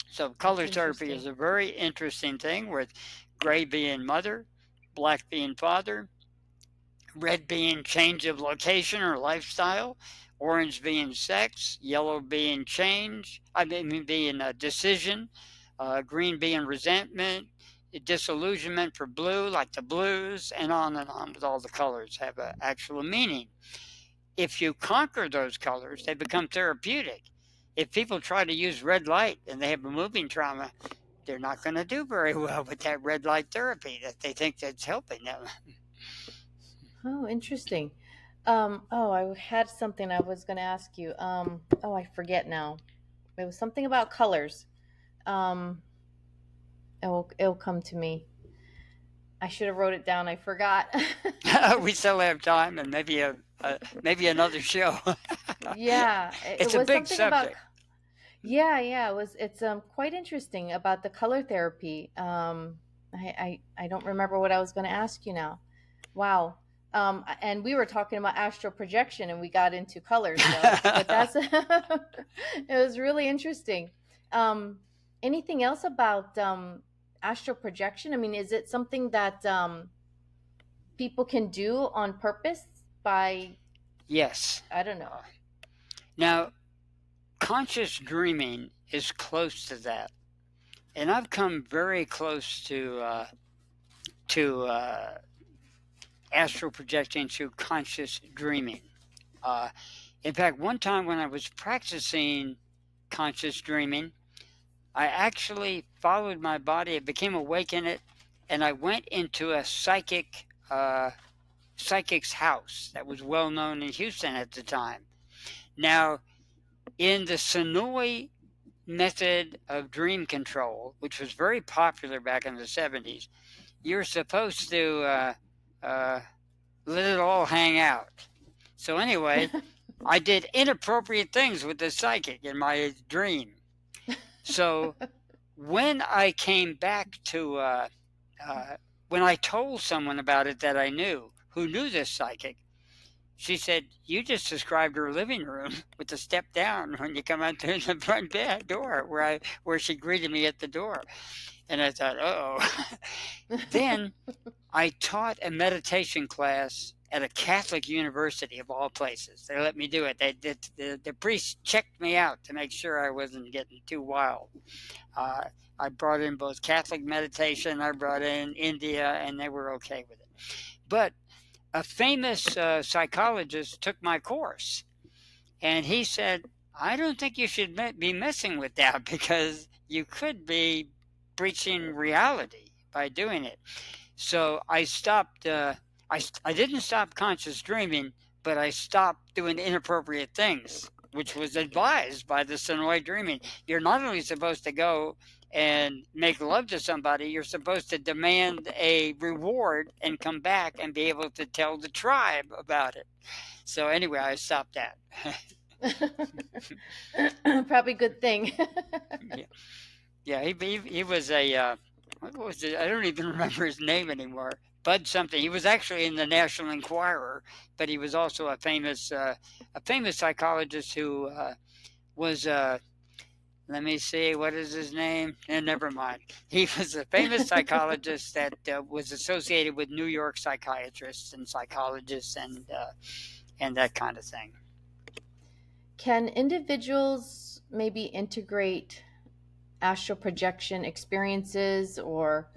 So That's color therapy is interesting. a very interesting thing, with gray being mother, black being father, red being change of location or lifestyle, orange being sex, yellow being change, I mean being a decision, green being resentment, disillusionment for blue, like the blues, and on with all the colors have an actual meaning. If you conquer those colors, they become therapeutic. If people try to use red light and they have a moving trauma, they're not going to do very well with that red light therapy that they think that's helping them. Oh, interesting. Oh, I had something I was going to ask you. Oh, I forget now. It was something about colors. Um, it'll come to me. I should have wrote it down. I forgot. We still have time, and maybe another show. Yeah, it It's a was big something about. subject. Yeah, yeah, it's quite interesting about the color therapy. I don't remember what I was going to ask you now. Wow. And we were talking about astral projection and we got into colors, so but that's it was really interesting. Um, Anything else about astral projection? I mean, is it something that people can do on purpose by, Yes. I don't know. Uh, Now, conscious dreaming is close to that, and I've come very close to astral projecting through conscious dreaming. Uh, in fact, one time when I was practicing conscious dreaming, I actually followed my body. I became awake in it, and I went into a psychic's house that was well known in Houston at the time. Now, in the Sonoy method of dream control, which was very popular back in the 70s, you're supposed to uh, let it all hang out. So, anyway, I did inappropriate things with the psychic in my dream. So when I came back to, when I told someone about it that I knew, who knew this psychic, she said, "You just described her living room with the step down when you come out through the front door where she greeted me at the door." And I thought, oh. Then I taught a meditation class at a Catholic university of all places. They let me do it. The priest checked me out to make sure I wasn't getting too wild. Uh, I brought in both Catholic meditation, I brought in India, and they were okay with it. But a famous psychologist took my course, and he said, "I don't think you should be messing with that because you could be breaching reality by doing it." So I stopped. I didn't stop conscious dreaming, but I stopped doing inappropriate things, which was advised by the Sonoy dreaming. You're not only supposed to go and make love to somebody, you're supposed to demand a reward and come back and be able to tell the tribe about it. So anyway, I stopped that. Probably good thing. Yeah, yeah. He was a what was it? I don't even remember his name anymore. Bud something. He was actually in the National Enquirer, but he was also a famous psychologist who was let me see, what is his name? Never mind. He was a famous psychologist that was associated with New York psychiatrists and psychologists and that kind of thing. Can individuals maybe integrate astral projection experiences or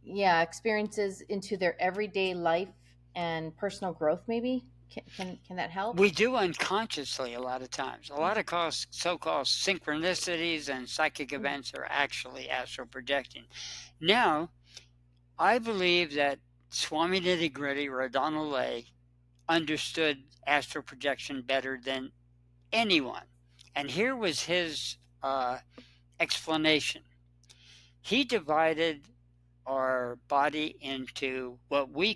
experiences into their everyday life and personal growth maybe? Can that help? We do unconsciously a lot of times. A lot of so-called synchronicities and psychic events are actually astral projecting. Now, I believe that Swami Nitty Gritty or Donald Lay understood astral projection better than anyone. And here was his explanation. He divided our body into what we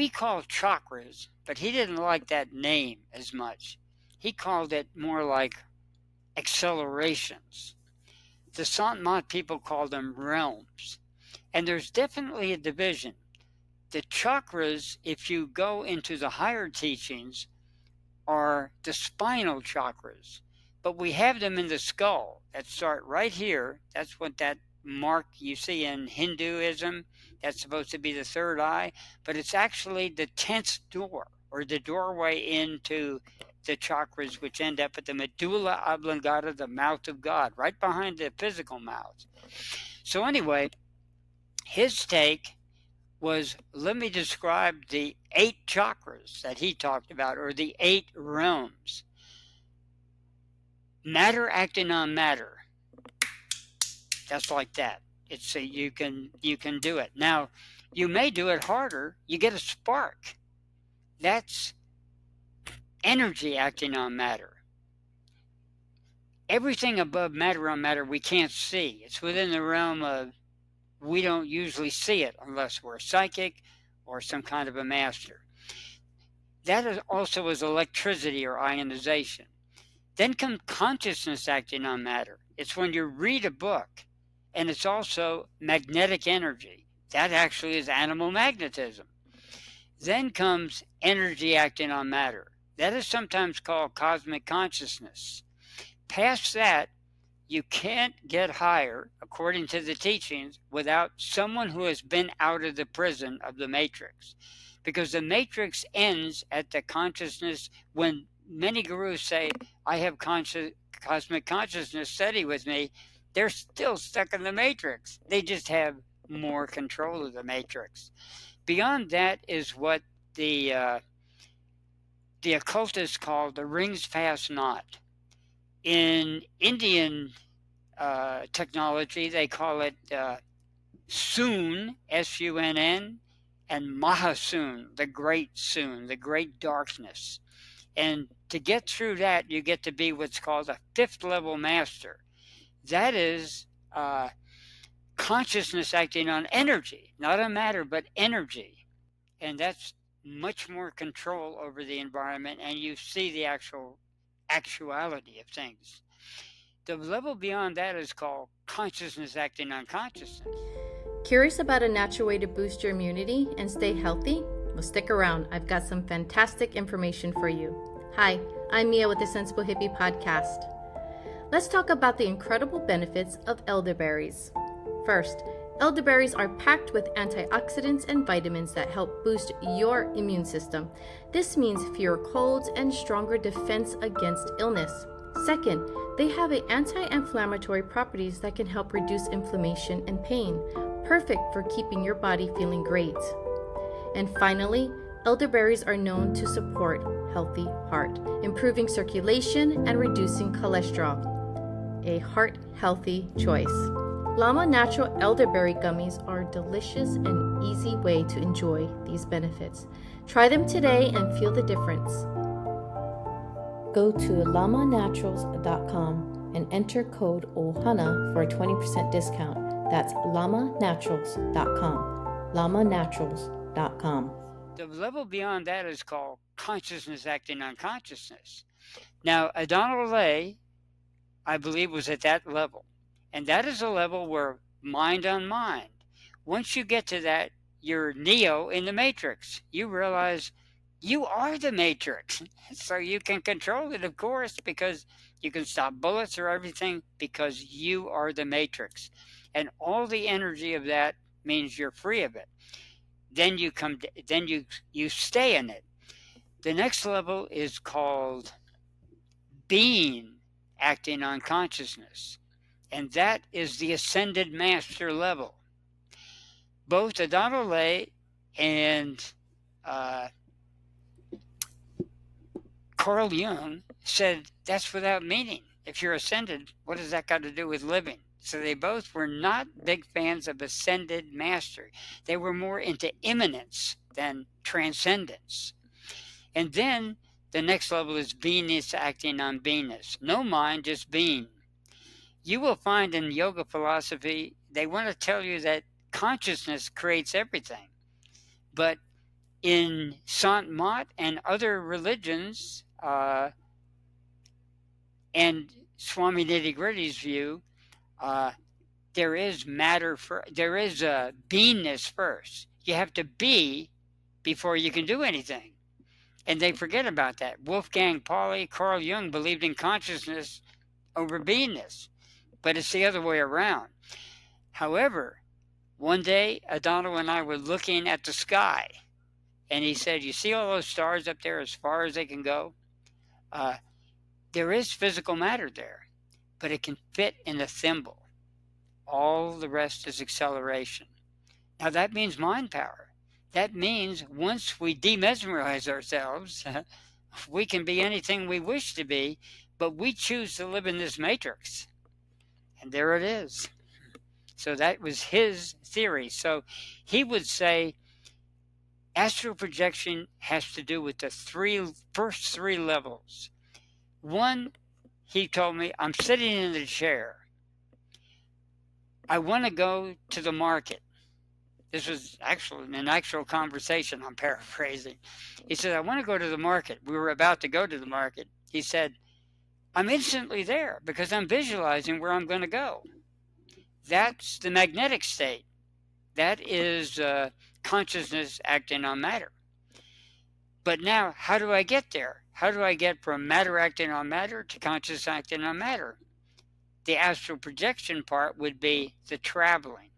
call chakras, but he didn't like that name as much. He called it more like accelerations. The Sant Mat people call them realms. And there's definitely a division. The chakras, if you go into the higher teachings, are the spinal chakras. But we have them in the skull that start right here. That's what that mark you see in Hinduism. That's supposed to be the third eye, but it's actually the 10th door or the doorway into the chakras, which end up at the medulla oblongata, the mouth of God, right behind the physical mouth. So anyway, his take was, let me describe the 8 chakras that he talked about, or the 8 realms. Matter acting on matter. Just like that. It's you can do it. Now, you may do it harder. You get a spark. That's energy acting on matter. Everything above matter on matter we can't see. It's within the realm of, we don't usually see it unless we're psychic or some kind of a master. That also is electricity or ionization. Then comes consciousness acting on matter. It's when you read a book, and it's also magnetic energy. That actually is animal magnetism. Then comes energy acting on matter. That is sometimes called cosmic consciousness. Past that, you can't get higher, according to the teachings, without someone who has been out of the prison of the matrix. Because the matrix ends at the consciousness. When many gurus say, I have cosmic consciousness steady with me, they're still stuck in the matrix. They just have more control of the matrix. Beyond that is what the occultists call the rings past not. In Indian technology, they call it Sun, S-U-N-N, and Mahasun, the great darkness. And to get through that, you get to be what's called a 5th level master. That is consciousness acting on energy, not on matter, but energy. And that's much more control over the environment, and you see the actuality of things. The level beyond that is called consciousness acting on consciousness. Curious about a natural way to boost your immunity and stay healthy? Well, stick around. I've got some fantastic information for you. Hi, I'm Mia with the Sensible Hippie Podcast. Let's talk about the incredible benefits of elderberries. First, elderberries are packed with antioxidants and vitamins that help boost your immune system. This means fewer colds and stronger defense against illness. Second, they have anti-inflammatory properties that can help reduce inflammation and pain, perfect for keeping your body feeling great. And finally, elderberries are known to support healthy heart, improving circulation and reducing cholesterol. A heart-healthy choice. Llama Natural elderberry gummies are a delicious and easy way to enjoy these benefits. Try them today and feel the difference. Go to llamanaturals.com and enter code OHANA for a 20% discount. That's llamaнаturals.com. llamaнаturals.com. The level beyond that is called consciousness acting on consciousness. Now, Adonal Lay, I believe, was at that level. And that is a level where mind on mind. Once you get to that, you're Neo in the Matrix. You realize you are the Matrix. So you can control it, of course, because you can stop bullets or everything because you are the Matrix. And all the energy of that means you're free of it. Then you stay in it. The next level is called being acting on consciousness. And that is the ascended master level. Both Adonal Lay and Carl Jung said that's without meaning. If you're ascended, what has that got to do with living? So they both were not big fans of ascended master. They were more into immanence than transcendence. And then the next level is beingness acting on beingness. No mind, just being. You will find in yoga philosophy, they want to tell you that consciousness creates everything. But in Sant Mat and other religions, and Swami Nitty Gritty's view, there is there is beingness first. You have to be before you can do anything. And they forget about that. Wolfgang Pauli, Carl Jung believed in consciousness over beingness, but it's the other way around. However, one day Adonal and I were looking at the sky, and he said, you see all those stars up there as far as they can go? There is physical matter there, but it can fit in a thimble. All the rest is acceleration. Now that means mind power. That means once we demesmerize ourselves, we can be anything we wish to be, but we choose to live in this matrix. And there it is. So that was his theory. So he would say astral projection has to do with the first three levels. One, he told me, I'm sitting in the chair. I want to go to the market. This was actually an actual conversation, I'm paraphrasing. He said, I want to go to the market. We were about to go to the market. He said, I'm instantly there because I'm visualizing where I'm going to go. That's the magnetic state. That is consciousness acting on matter. But now, how do I get there? How do I get from matter acting on matter to consciousness acting on matter? The astral projection part would be the traveling.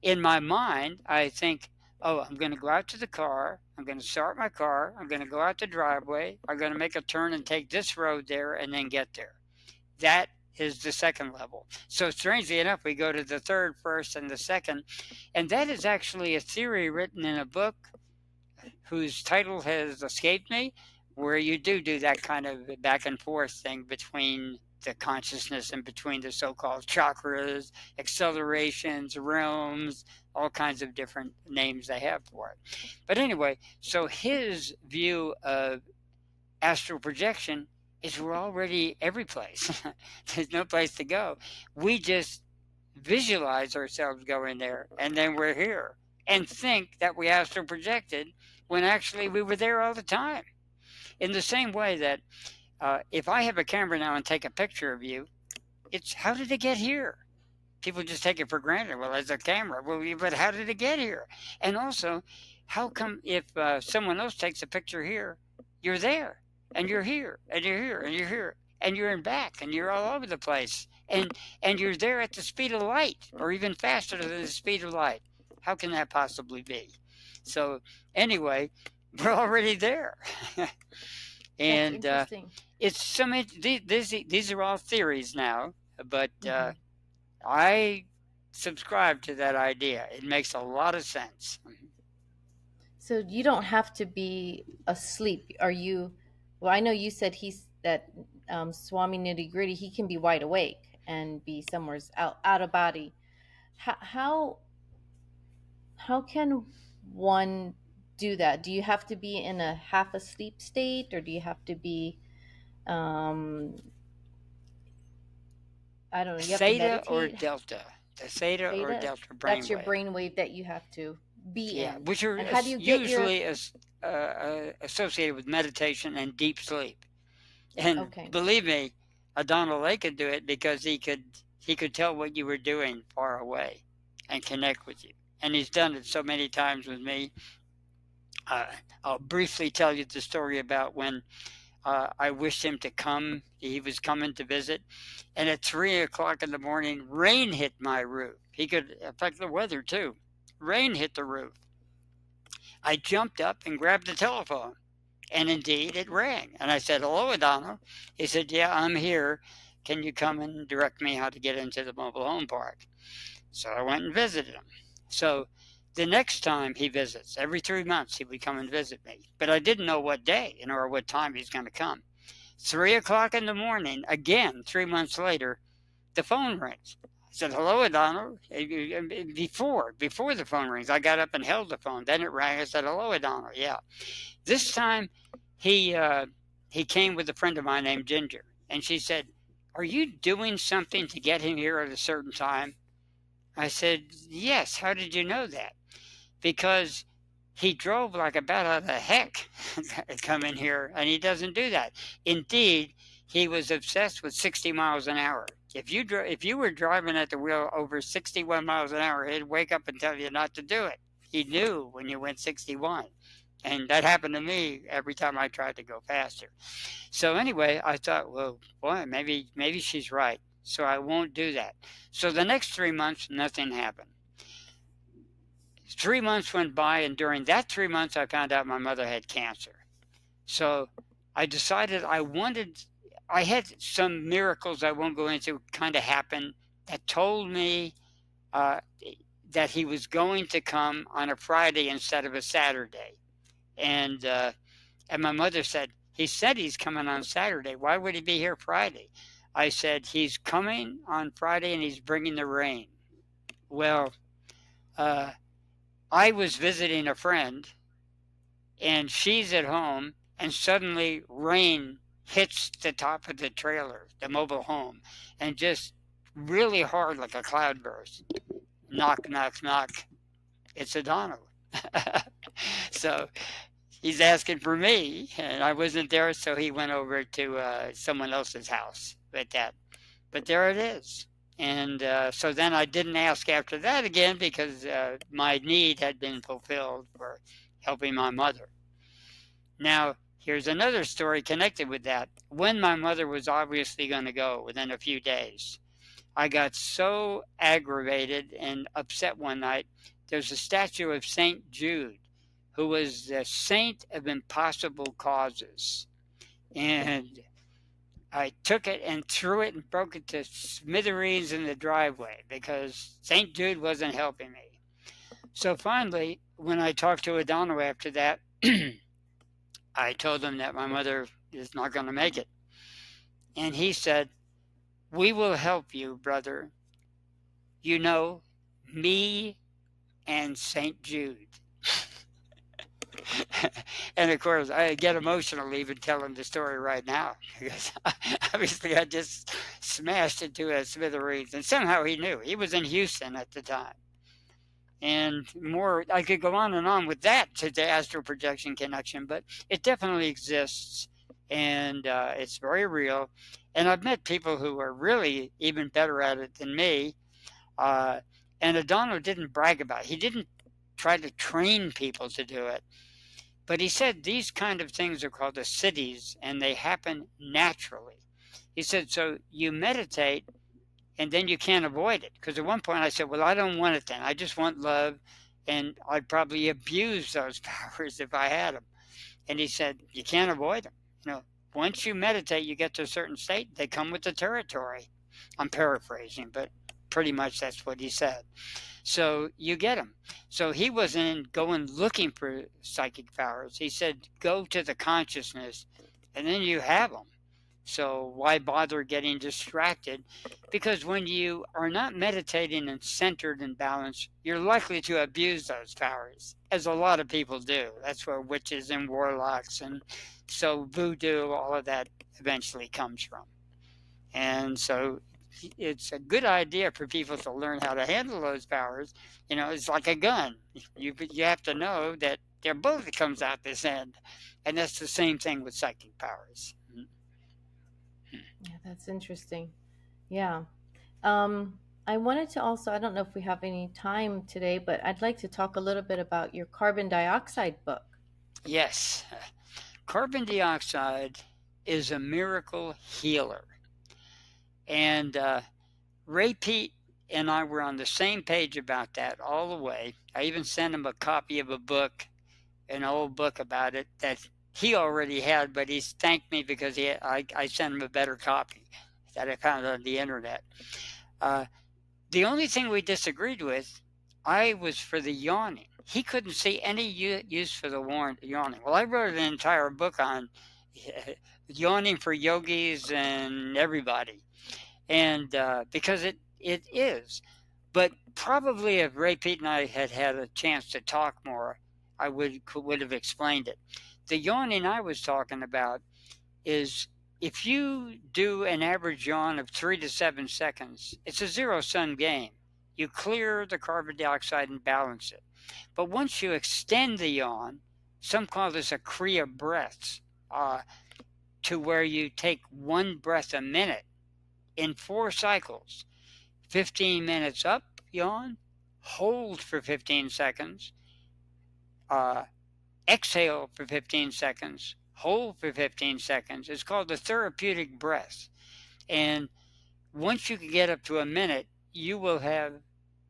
In my mind, I think, oh, I'm going to go out to the car. I'm going to start my car. I'm going to go out the driveway. I'm going to make a turn and take this road there and then get there. That is the second level. So strangely enough, we go to the third first and the second. And that is actually a theory written in a book whose title has escaped me, where you do that kind of back and forth thing between the consciousness and between the so-called chakras, accelerations, realms, all kinds of different names they have for it. But anyway, so his view of astral projection is we're already every place. There's no place to go. We just visualize ourselves going there, and then we're here, and think that we astral projected when actually we were there all the time. In the same way that if I have a camera now and take a picture of you, It's how did it get here? People just take it for granted. Well, there's a camera. Well, but how did it get here? And also, how come if someone else takes a picture here, you're there, and you're here, and you're here, and you're here, and you're in back, and you're all over the place, and you're there at the speed of light, or even faster than the speed of light? How can that possibly be? So anyway, we're already there, That's and interesting. it's some. These are all theories now, but. Hmm. I subscribe to that idea. It makes a lot of sense. So you don't have to be asleep. Are you? Well, I know you said he's that Swami Nitty Gritty. He can be wide awake and be somewhere's out of body. How how can one do that? Do you have to be in a half asleep state, or do you have to be um I don't know, you have to Theta or meditate? delta? The theta or Theta, delta that's your brainwave. brainwave that you have to be Yeah, in. which are And how do you get your usually associated with meditation and deep sleep. And okay. believe me, Adonal Lake could do it because he could tell what you were doing far away and connect with you. And he's done it so many times with me. Uh, I'll briefly tell you the story about when I wished him to come. He was coming to visit, and at 3 o'clock in the morning, rain hit my roof. He could affect the weather too. Rain hit the roof. I jumped up and grabbed the telephone, and indeed it rang. And I said, "Hello, Adonal." He said, "Yeah, I'm here. Can you come and direct me how to get into the mobile home park?" So I went and visited him. So the next time he visits, every 3 months, he would come and visit me. But I didn't know what day, or what time he's going to come. 3 o'clock in the morning, again, 3 months later, the phone rings. I said, "Hello, O'Donnell." Before the phone rings, I got up and held the phone. Then it rang. I said, "Hello, O'Donnell." Yeah. This time, he he came with a friend of mine named Ginger, and she said, "Are you doing something to get him here at a certain time?" I said, "Yes. How did you know that?" Because he drove like a bat out of the heck coming here, and he doesn't do that. Indeed, he was obsessed with 60 miles an hour. If you were driving at the wheel over 61 miles an hour, he'd wake up and tell you not to do it. He knew when you went 61. And that happened to me every time I tried to go faster. So anyway, I thought, well, boy, maybe she's right. So I won't do that. So the next 3 months, nothing happened. 3 months went by, and during that 3 months, I found out my mother had cancer. So I decided I had some miracles I won't go into kind of happen that told me uh, that he was going to come on a Friday instead of a Saturday. And, uh, and my mother said, "He said he's coming on Saturday. Why would he be here Friday?" I said, "He's coming on Friday and he's bringing the rain." Well, uh, I was visiting a friend, and she's at home, and suddenly rain hits the top of the trailer, the mobile home, and just really hard like a cloudburst. Knock, knock, knock. It's O'Donnell. So he's asking for me, and I wasn't there, so he went over to someone else's house. But there it is. And so then I didn't ask after that again because my need had been fulfilled for helping my mother. Now, here's another story connected with that. When my mother was obviously going to go within a few days, I got so aggravated and upset one night. There's a statue of St. Jude, who was the saint of impossible causes. And I took it and threw it and broke it to smithereens in the driveway because St. Jude wasn't helping me. So finally, when I talked to Adano after that, I told him that my mother is not going to make it. And he said, "We will help you, brother. You know, me and St. Jude." And of course, I get emotional even telling the story right now because obviously I just smashed into a smithereens. And somehow he knew. He was in Houston at the time. And more, I could go on with that to the astral projection connection, but it definitely exists, and it's very real. And I've met people who are really even better at it than me. Uh, and Adorno didn't brag about it. He didn't try to train people to do it. But he said these kind of things are called the cities and they happen naturally. He said, so you meditate and then you can't avoid it. Because at one point I said, well, I don't want it then. I just want love. And I'd probably abuse those powers if I had them. And he said, you can't avoid them. You know, once you meditate, you get to a certain state, they come with the territory. I'm paraphrasing, but pretty much that's what he said. So you get them. So he wasn't going looking for psychic powers. He said, go to the consciousness and then you have them. So why bother getting distracted? Because when you are not meditating and centered and balanced, you're likely to abuse those powers, as a lot of people do. That's where witches and warlocks and so voodoo, all of that eventually comes from. And so it's a good idea for people to learn how to handle those powers. You know, it's like a gun. You have to know that their bullet comes out this end. And that's the same thing with psychic powers. Yeah, that's interesting. Yeah. I wanted to also, I don't know if we have any time today, but I'd like to talk a little bit about your carbon dioxide book. Yes, carbon dioxide is a miracle healer. And Ray Pete and I were on the same page about that all the way. I even sent him a copy of a book, an old book about it that he already had, but he's thanked me because I sent him a better copy that I found on the internet. The only thing we disagreed with, I was for the yawning. He couldn't see any use for the yawning. Well, I wrote an entire book on yawning for yogis and everybody, and because it is. But probably if Ray Pete and I had had a chance to talk more, I would have explained it. The yawning I was talking about is if you do an average yawn of 3 to 7 seconds, it's a zero-sum game. You clear the carbon dioxide and balance it. But once you extend the yawn, some call this a Kriya breaths, to where you take one breath a minute in 4 cycles. 15 minutes up, yawn, hold for 15 seconds, exhale for 15 seconds, hold for 15 seconds. It's called the therapeutic breath. And once you can get up to a minute, you will have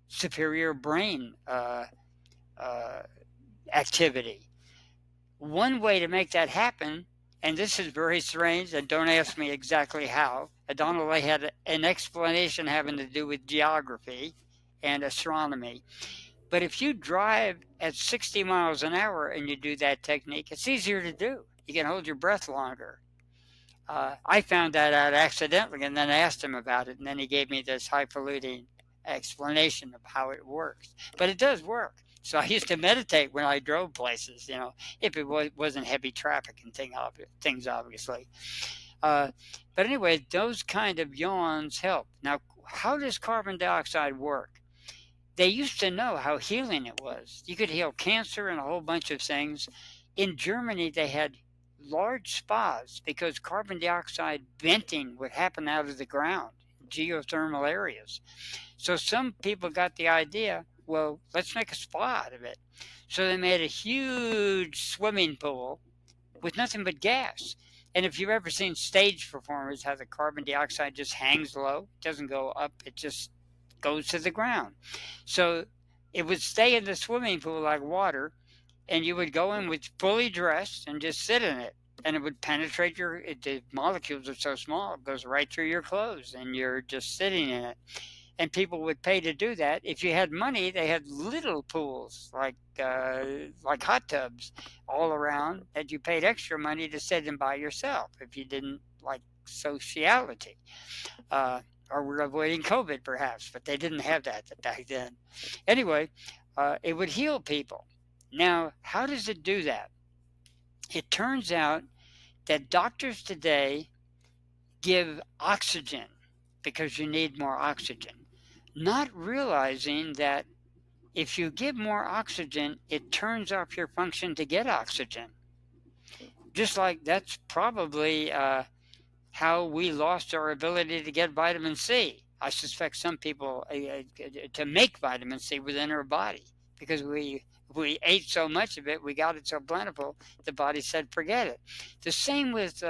superior brain activity. One way to make that happen, and this is very strange, and don't ask me exactly how. Donald had an explanation having to do with geography and astronomy. But if you drive at 60 miles an hour and you do that technique, it's easier to do. You can hold your breath longer. I found that out accidentally and then asked him about it, and then he gave me this highfalutin explanation of how it works. But it does work. So I used to meditate when I drove places, if it wasn't heavy traffic and things, obviously. But anyway, those kind of yawns help. Now, how does carbon dioxide work? They used to know how healing it was. You could heal cancer and a whole bunch of things. In Germany, they had large spas because carbon dioxide venting would happen out of the ground, geothermal areas. So some people got the idea, well, let's make a spa out of it. So they made a huge swimming pool with nothing but gas. And if you've ever seen stage performers, how the carbon dioxide just hangs low, doesn't go up, it just goes to the ground. So it would stay in the swimming pool like water, and you would go in with fully dressed and just sit in it. And it would penetrate the molecules are so small, it goes right through your clothes, and you're just sitting in it. And people would pay to do that. If you had money, they had little pools like hot tubs all around that you paid extra money to sit in by yourself if you didn't like sociality, or were avoiding COVID perhaps, but they didn't have that back then. Anyway, it would heal people. Now, how does it do that? It turns out that doctors today give oxygen because you need more oxygen, not realizing that if you give more oxygen, it turns off your function to get oxygen. Just like that's probably how we lost our ability to get vitamin C. I suspect some people to make vitamin C within our body because we ate so much of it, we got it so plentiful, the body said forget it. The same with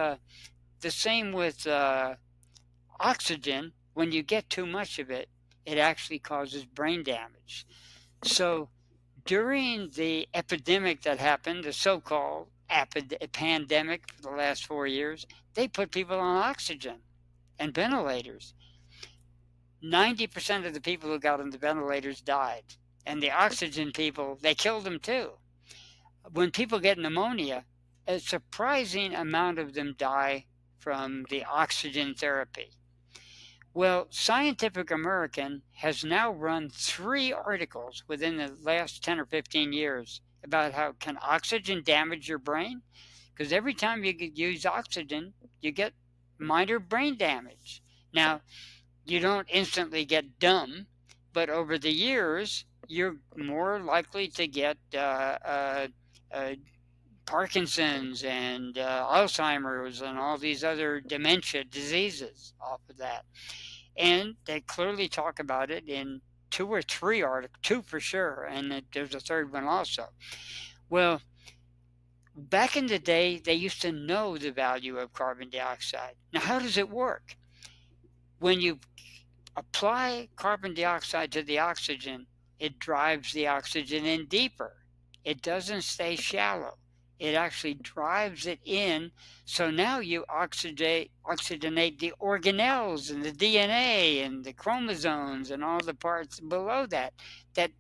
oxygen. When you get too much of it, it actually causes brain damage. So during the epidemic that happened, the so-called pandemic for the last 4 years, they put people on oxygen and ventilators. 90% of the people who got on the ventilators died. And the oxygen people, they killed them too. When people get pneumonia, a surprising amount of them die from the oxygen therapy. Well, Scientific American has now run 3 articles within the last 10 or 15 years about how can oxygen damage your brain? Because every time you use oxygen, you get minor brain damage. Now, you don't instantly get dumb, but over the years, you're more likely to get Parkinson's and Alzheimer's and all these other dementia diseases off of that. And they clearly talk about it in 2 or 3 articles, 2 for sure, and there's a third one also. Well, back in the day, they used to know the value of carbon dioxide. Now, how does it work? When you apply carbon dioxide to the oxygen, it drives the oxygen in deeper. It doesn't stay shallow. It actually drives it in. So now you oxygenate the organelles and the DNA and the chromosomes and all the parts below that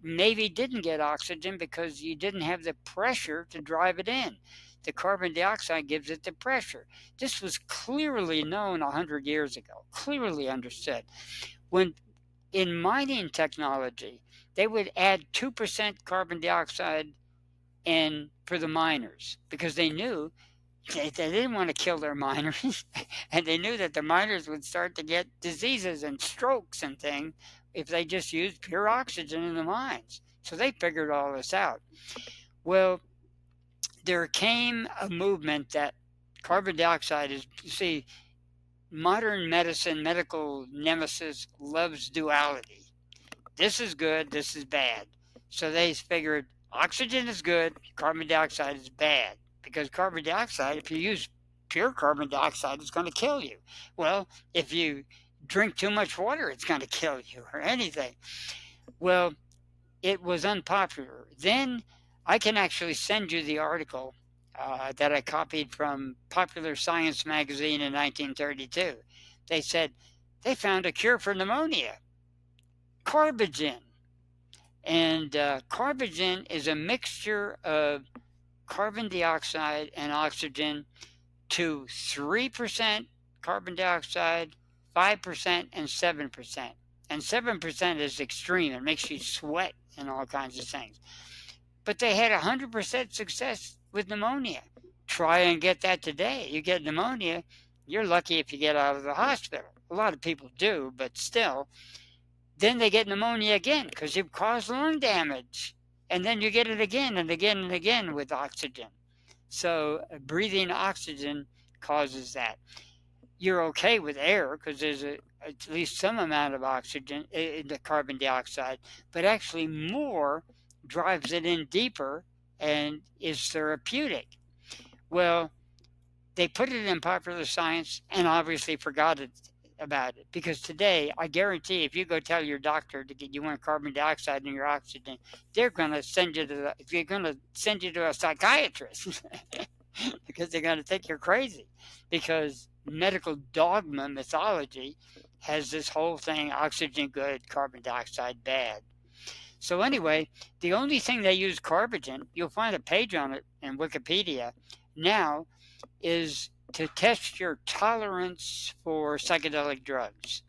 maybe didn't get oxygen because you didn't have the pressure to drive it in. The carbon dioxide gives it the pressure. This was clearly known 100 years ago, clearly understood. When in mining technology, they would add 2% carbon dioxide in for the miners because they knew they didn't want to kill their miners and they knew that the miners would start to get diseases and strokes and things if they just used pure oxygen in the mines. So they figured all this out. Well, there came a movement that carbon dioxide is, you see, modern medicine, medical nemesis loves duality. This is good, this is bad. So they figured oxygen is good, carbon dioxide is bad. Because carbon dioxide, if you use pure carbon dioxide, it's going to kill you. Well, if you drink too much water, it's going to kill you or anything. Well, it was unpopular. Then I can actually send you the article that I copied from Popular Science magazine in 1932. They said they found a cure for pneumonia, carbogen. And carbogen is a mixture of carbon dioxide and oxygen to 3% carbon dioxide, 5%, and 7%. And 7% is extreme. It makes you sweat and all kinds of things. But they had 100% success with pneumonia. Try and get that today. You get pneumonia, you're lucky if you get out of the hospital. A lot of people do, but still. Then they get pneumonia again because you've caused lung damage. And then you get it again and again and again with oxygen. So breathing oxygen causes that. You're okay with air because there's at least some amount of oxygen in the carbon dioxide, but actually more drives it in deeper and is therapeutic. Well, they put it in Popular Science and obviously forgot about it because today I guarantee if you go tell your doctor to get you want carbon dioxide in your oxygen, they're going to send you to a psychiatrist because they're going to think you're crazy because medical dogma mythology has this whole thing oxygen good, carbon dioxide bad. So anyway, the only thing they use carbogen, you'll find a page on it in Wikipedia now, is to test your tolerance for psychedelic drugs.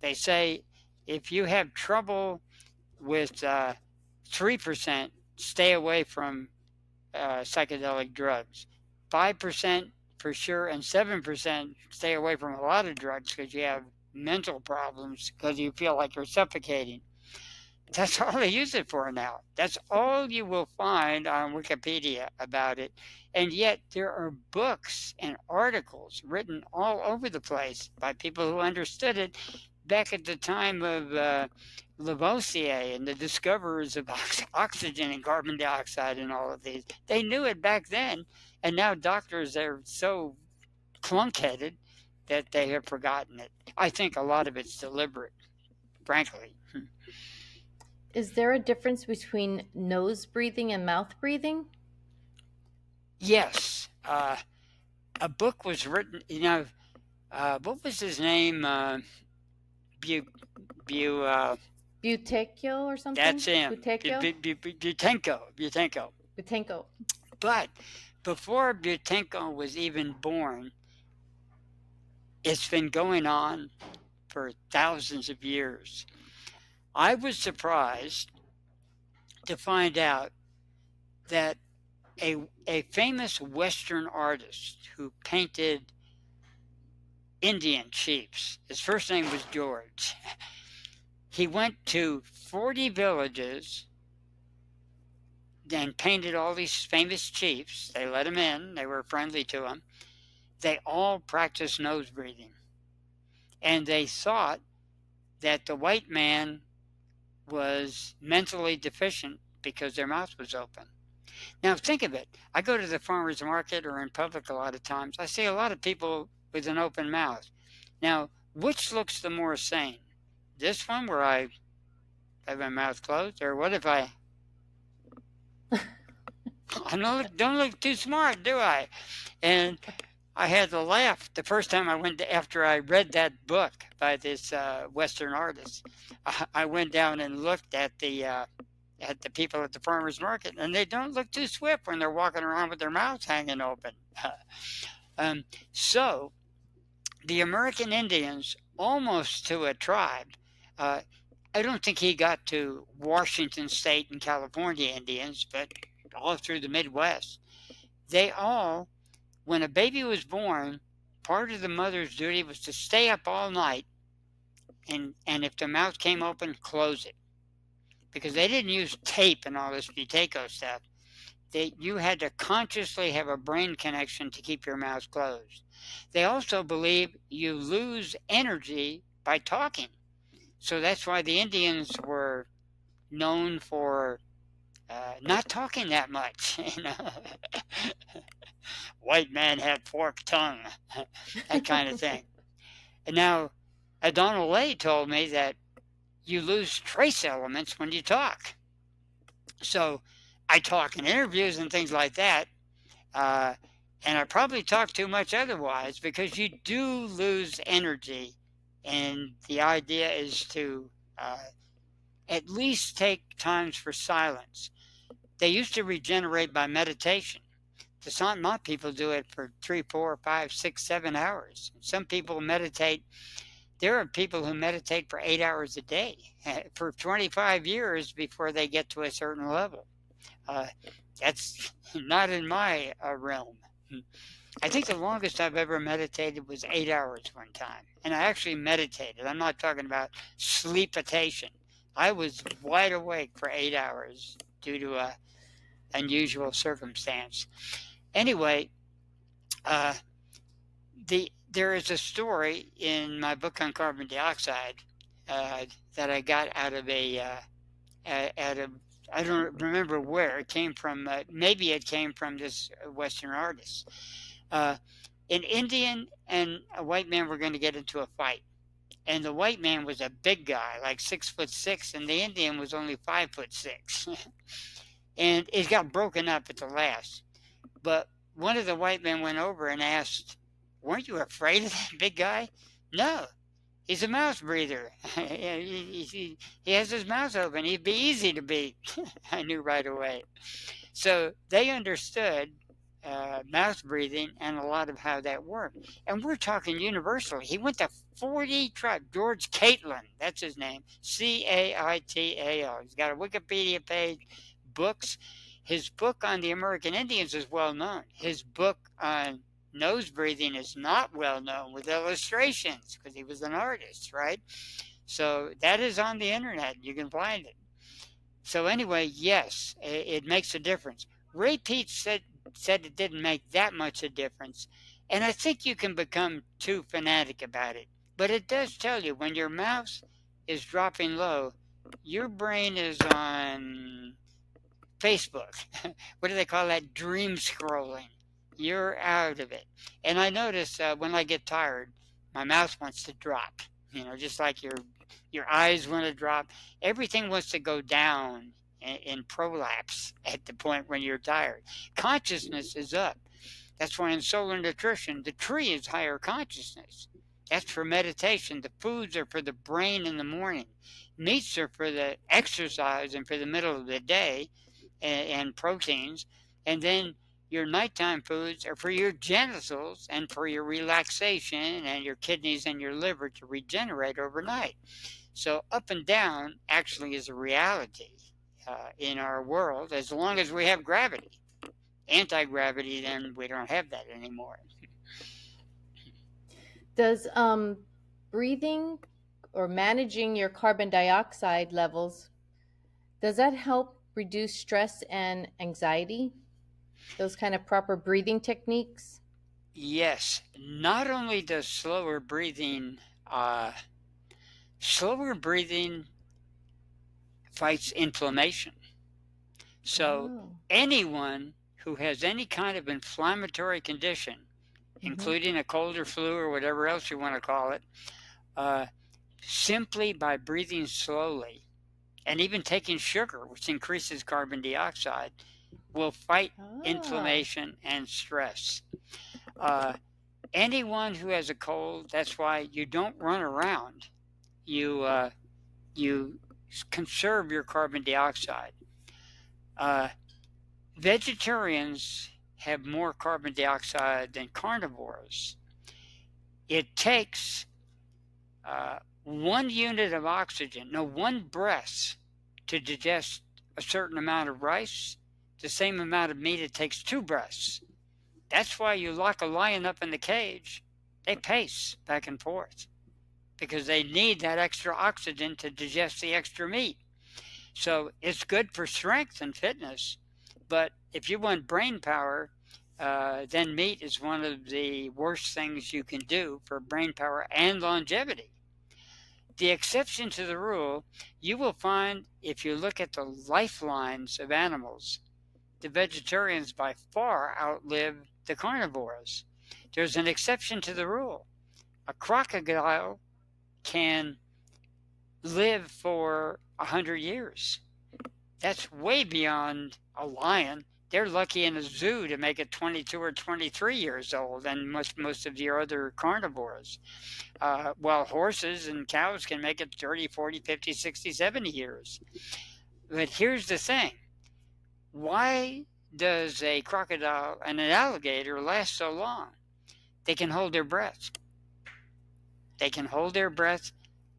They say if you have trouble with 3%, stay away from psychedelic drugs. 5% for sure, and 7% stay away from a lot of drugs because you have mental problems because you feel like you're suffocating. That's all they use it for now. That's all you will find on Wikipedia about it. And yet there are books and articles written all over the place by people who understood it back at the time of Lavoisier and the discoverers of oxygen and carbon dioxide and all of these. They knew it back then, and now doctors are so clunk-headed that they have forgotten it. I think a lot of it's deliberate, frankly. Is there a difference between nose breathing and mouth breathing? Yes, a book was written. What was his name? Bu, Buteyko or something? that's him. Buteyko? Butenko. Buteyko. But before Butenko was even born, it's been going on for thousands of years. I was surprised to find out that a famous Western artist who painted Indian chiefs, his first name was George. He went to 40 villages and painted all these famous chiefs. They let him in, they were friendly to him. They all practiced nose breathing. And they thought that the white man was mentally deficient because their mouth was open. Now think of it. I go to the farmer's market or in public a lot of times. I see a lot of people with an open mouth. Now, which looks the more sane? This one where I have my mouth closed, or what if I don't look too smart, do I? And I had to laugh the first time I went after I read that book by this Western artist. I went down and looked at the people at the farmer's market, and they don't look too swift when they're walking around with their mouths hanging open. So the American Indians, almost to a tribe, I don't think he got to Washington State and California Indians, but all through the Midwest, they all, when a baby was born, part of the mother's duty was to stay up all night, and if the mouth came open, close it. Because they didn't use tape and all this Buteyko stuff. You had to consciously have a brain connection to keep your mouth closed. They also believe you lose energy by talking. So that's why the Indians were known for not talking that much. White man had forked tongue, that kind of thing. And now, Donald Lay told me that you lose trace elements when you talk. So I talk in interviews and things like that, and I probably talk too much otherwise because you do lose energy. And the idea is to at least take times for silence. They used to regenerate by meditation. The Sanma people do it for 3, 4, 5, 6, 7 hours. Some people meditate. There are people who meditate for 8 hours a day for 25 years before they get to a certain level. That's not in my realm. I think the longest I've ever meditated was 8 hours one time. And I actually meditated. I'm not talking about sleepitation. I was wide awake for 8 hours due to a unusual circumstance. Anyway, there is a story in my book on carbon dioxide that I got out of I don't remember where it came from. Maybe it came from this Western artist. An Indian and a white man were going to get into a fight. And the white man was a big guy, like 6'6", and the Indian was only 5'6". And it got broken up at the last. But one of the white men went over and asked, "Weren't you afraid of that big guy?" "No, he's a mouth breather. He has his mouth open. He'd be easy to beat." I knew right away. So they understood mouth breathing and a lot of how that worked. And we're talking universally. He went to 40 tribes. George Catlin, that's his name. Caitao. He's got a Wikipedia page, books. His book on the American Indians is well known. His book on nose breathing is not well known with illustrations because he was an artist, right? So that is on the internet. You can find it. So anyway, yes, it makes a difference. Ray Peat said it didn't make that much a difference, and I think you can become too fanatic about it. But it does tell you when your mouse is dropping low, your brain is on Facebook. What do they call that? Dream scrolling. You're out of it. And I notice when I get tired, my mouth wants to drop. Just like your eyes want to drop. Everything wants to go down in prolapse at the point when you're tired. Consciousness is up. That's why in solar nutrition, the tree is higher consciousness. That's for meditation. The foods are for the brain in the morning. Meats are for the exercise and for the middle of the day, and proteins. And then your nighttime foods are for your genitals and for your relaxation and your kidneys and your liver to regenerate overnight. So up and down actually is a reality in our world as long as we have gravity. Anti-gravity, then we don't have that anymore. Does breathing or managing your carbon dioxide levels, does that help reduce stress and anxiety? Those kind of proper breathing techniques? Yes, not only does slower breathing fights inflammation. So Oh. anyone who has any kind of inflammatory condition, including a cold or flu or whatever else you want to call it, simply by breathing slowly and even taking sugar, which increases carbon dioxide, will fight inflammation and stress. Anyone who has a cold, that's why you don't run around. You conserve your carbon dioxide. Vegetarians have more carbon dioxide than carnivores. It takes 1 unit of oxygen, no, 1 breath to digest a certain amount of rice. The same amount of meat, it takes 2 breaths. That's why you lock a lion up in the cage. They pace back and forth because they need that extra oxygen to digest the extra meat. So it's good for strength and fitness. But if you want brain power, then meat is one of the worst things you can do for brain power and longevity. The exception to the rule, you will find if you look at the lifelines of animals, the vegetarians by far outlive the carnivores. There's an exception to the rule. A crocodile can live for 100 years. That's way beyond a lion. They're lucky in a zoo to make it 22 or 23 years old, and most of your other carnivores. While horses and cows can make it 30, 40, 50, 60, 70 years. But here's the thing. Why does a crocodile and an alligator last so long? They can hold their breath. They can hold their breath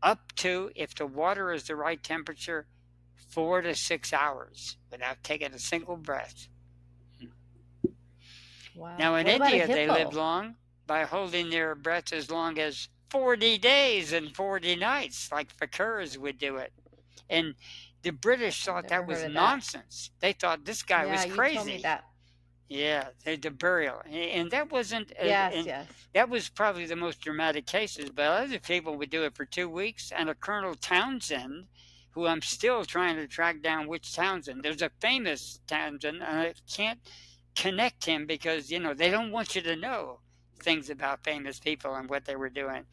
up to, if the water is the right temperature, 4 to 6 hours without taking a single breath. Wow. Now in India, they live long by holding their breath as long as 40 days and 40 nights, like fakirs would do it. And the British thought that was nonsense. They thought this guy was crazy. You told me that. Yeah, the burial. And that wasn't... Yes. That was probably the most dramatic cases, but other people would do it for 2 weeks. And a Colonel Townsend, who I'm still trying to track down which Townsend. There's a famous Townsend, and I can't connect him because, they don't want you to know things about famous people and what they were doing.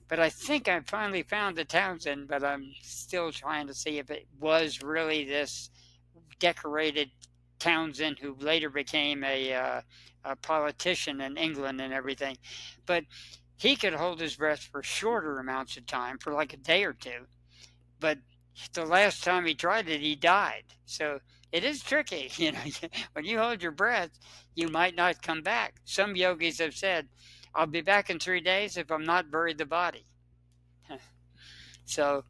But I think I finally found the Townsend, but I'm still trying to see if it was really this decorated Townsend who later became a politician in England and everything. But he could hold his breath for shorter amounts of time, for like a day or two. But the last time he tried it, he died. So it is tricky. When you hold your breath, you might not come back. Some yogis have said, I'll be back in 3 days if I'm not buried the body. So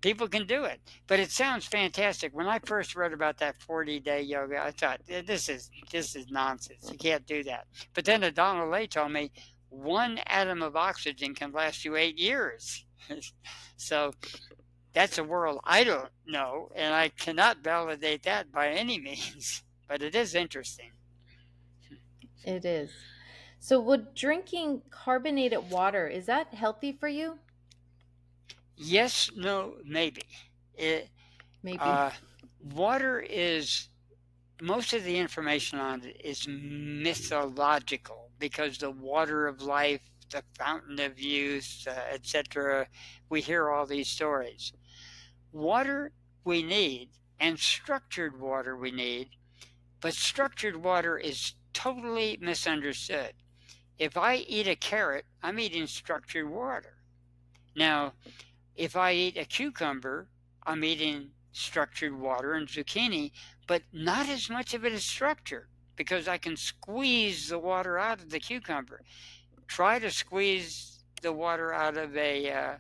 people can do it. But it sounds fantastic. When I first read about that 40-day yoga, I thought, this is nonsense. You can't do that. But then Donald Lay told me 1 atom of oxygen can last you 8 years. So that's a world I don't know, and I cannot validate that by any means. But it is interesting. It is. So would drinking carbonated water, is that healthy for you? Yes, no, maybe. It, Maybe. uh, water is, most of the information on it is mythological because the water of life, the fountain of youth, etc., we hear all these stories. Water we need, and structured water we need, but structured water is totally misunderstood. If I eat a carrot, I'm eating structured water. Now, if I eat a cucumber, I'm eating structured water and zucchini, but not as much of it is structured because I can squeeze the water out of the cucumber. Try to squeeze the water out of a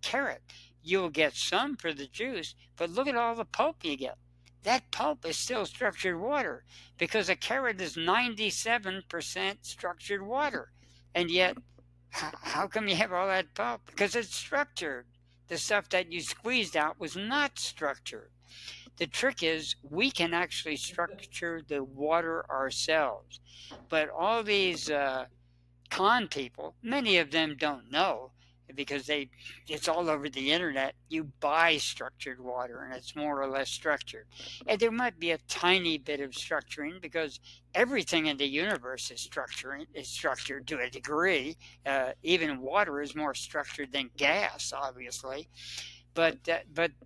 carrot. You'll get some for the juice, but look at all the pulp you get. That pulp is still structured water because a carrot is 97% structured water. And yet, how come you have all that pulp? Because it's structured. The stuff that you squeezed out was not structured. The trick is we can actually structure the water ourselves. But all these con people, many of them don't know because it's all over the internet. You buy structured water and it's more or less structured. And there might be a tiny bit of structuring because everything in the universe is structured to a degree. Even water is more structured than gas, obviously. But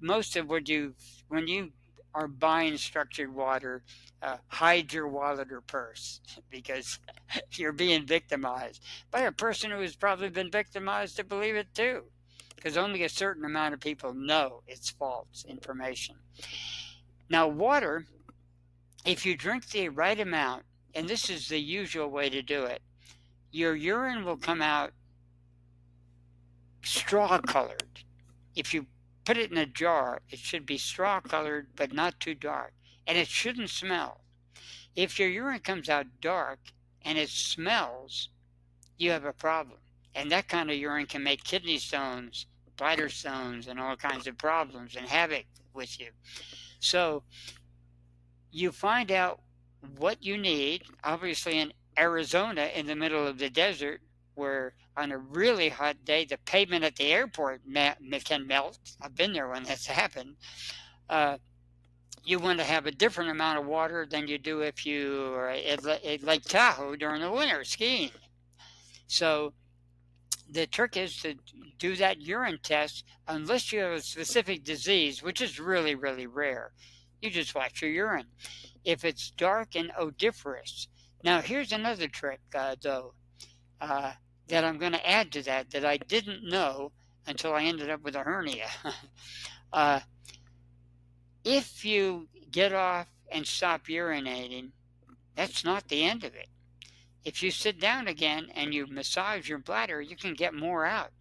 most of when you are buying structured water, hide your wallet or purse because you're being victimized by a person who has probably been victimized to believe it too, because only a certain amount of people know it's false information. Now, water, if you drink the right amount, and this is the usual way to do it, your urine will come out straw colored. If you put it in a jar, it should be straw colored but not too dark, and it shouldn't smell. If your urine comes out dark and it smells, you have a problem. And that kind of urine can make kidney stones, bladder stones, and all kinds of problems and havoc with you. So you find out what you need. Obviously, in Arizona, in the middle of the desert, where on a really hot day, the pavement at the airport can melt. I've been there when that's happened. You want to have a different amount of water than you do if you are at Lake Tahoe during the winter skiing. So the trick is to do that urine test unless you have a specific disease, which is really, really rare. You just watch your urine. If it's dark and odoriferous. Now, here's another trick, though, that I'm going to add to that I didn't know until I ended up with a hernia. If you get off and stop urinating, that's not the end of it. If you sit down again and you massage your bladder, you can get more out.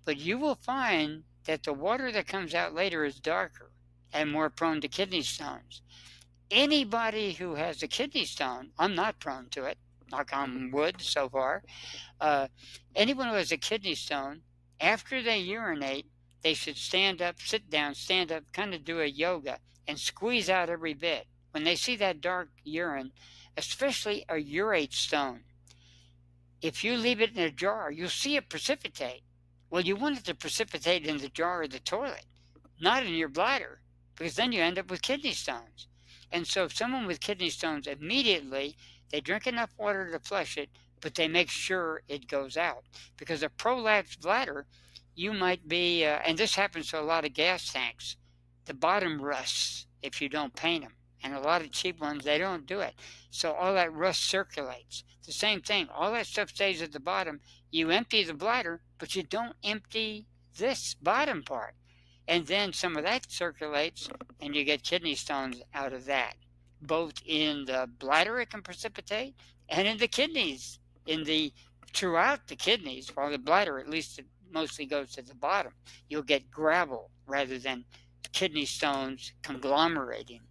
But you will find that the water that comes out later is darker and more prone to kidney stones. Anybody who has a kidney stone, I'm not prone to it, knock on wood so far. Anyone who has a kidney stone, after they urinate, they should stand up, sit down, stand up, kind of do a yoga and squeeze out every bit. When they see that dark urine, especially a urate stone, if you leave it in a jar, you'll see it precipitate. Well, you want it to precipitate in the jar or the toilet, not in your bladder, because then you end up with kidney stones. And so if someone with kidney stones, immediately they drink enough water to flush it, but they make sure it goes out. Because a prolapsed bladder, you might be, and this happens to a lot of gas tanks, the bottom rusts if you don't paint them. And a lot of cheap ones, they don't do it. So all that rust circulates. The same thing, all that stuff stays at the bottom. You empty the bladder, but you don't empty this bottom part. And then some of that circulates, and you get kidney stones out of that. Both in the bladder it can precipitate, and in the kidneys, throughout the kidneys, while the bladder at least it mostly goes to the bottom. You'll get gravel rather than kidney stones conglomerating.